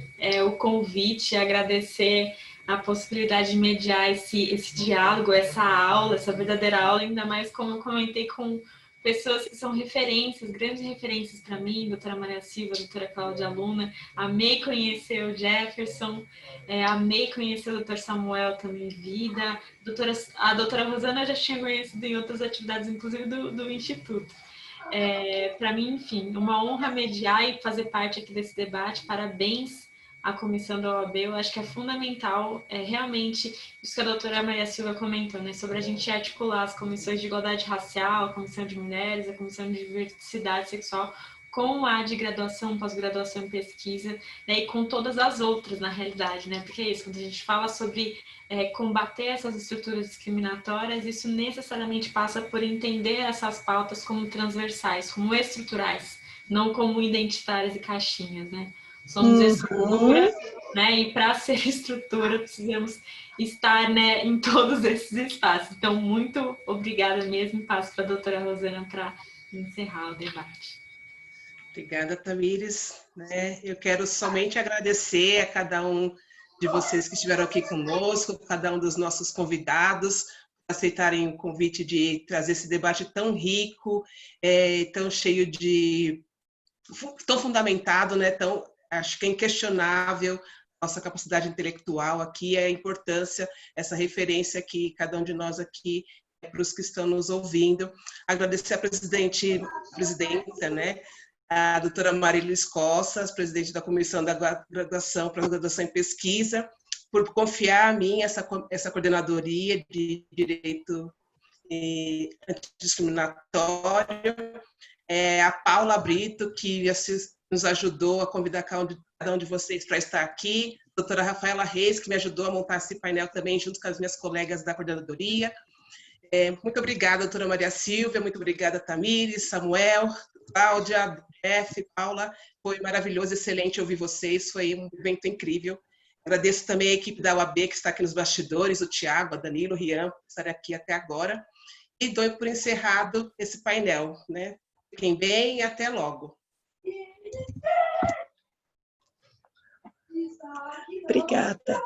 C: o convite, agradecer a possibilidade de mediar esse diálogo, essa aula, essa verdadeira aula, ainda mais como eu comentei com pessoas que são referências, grandes referências para mim, doutora Maria Silva, doutora Cláudia Luna. Amei conhecer o Jefferson, amei conhecer o doutor Samuel também, Vida. A doutora Rosana eu já tinha conhecido em outras atividades, inclusive do Instituto. Para mim, enfim, uma honra mediar e fazer parte aqui desse debate. Parabéns à comissão da OAB. Eu acho que é fundamental, realmente, isso que a doutora Maria Silva comentou, né, sobre a gente articular as comissões de igualdade racial, a comissão de mulheres, a comissão de diversidade sexual, com a de graduação, pós-graduação em pesquisa, né, e com todas as outras, na realidade, né, porque é isso, quando a gente fala sobre combater essas estruturas discriminatórias, isso necessariamente passa por entender essas pautas como transversais, como estruturais, não como identitárias e caixinhas, né. Somos estrutura, né? E para ser estrutura precisamos estar, né, em todos esses espaços. Então, muito obrigada mesmo. Passo para a doutora Rosana para encerrar o debate.
B: Obrigada, Tamires. Eu quero somente agradecer a cada um de vocês que estiveram aqui conosco, cada um dos nossos convidados, por aceitarem o convite de trazer esse debate tão rico, tão cheio de... tão fundamentado, acho que é inquestionável nossa capacidade intelectual aqui, a importância, essa referência que cada um de nós aqui, para os que estão nos ouvindo. Agradecer à presidenta, a doutora Marilis Costas, presidente da Comissão da Graduação, Pós-Graduação em Pesquisa, por confiar a mim essa coordenadoria de Direito Antidiscriminatório, a Paula Brito, que nos ajudou a convidar cada um de vocês para estar aqui, a doutora Rafaela Reis, que me ajudou a montar esse painel também, junto com as minhas colegas da coordenadoria. Muito obrigada, doutora Maria Silvia, muito obrigada, Tamires, Samuel, Cláudia, Jeff, Paula, foi maravilhoso, excelente ouvir vocês, foi um evento incrível. Agradeço também a equipe da UAB, que está aqui nos bastidores, o Tiago, a Danilo, o Rian, que estarem aqui até agora, e dou por encerrado esse painel. Fiquem bem e até logo.
E: Obrigada.